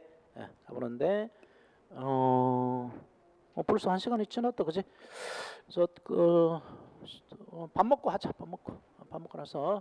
Speaker 1: 벌써 1시간이 지났다, 그지? 그래서 밥 먹고 하자. 밥 먹고 나서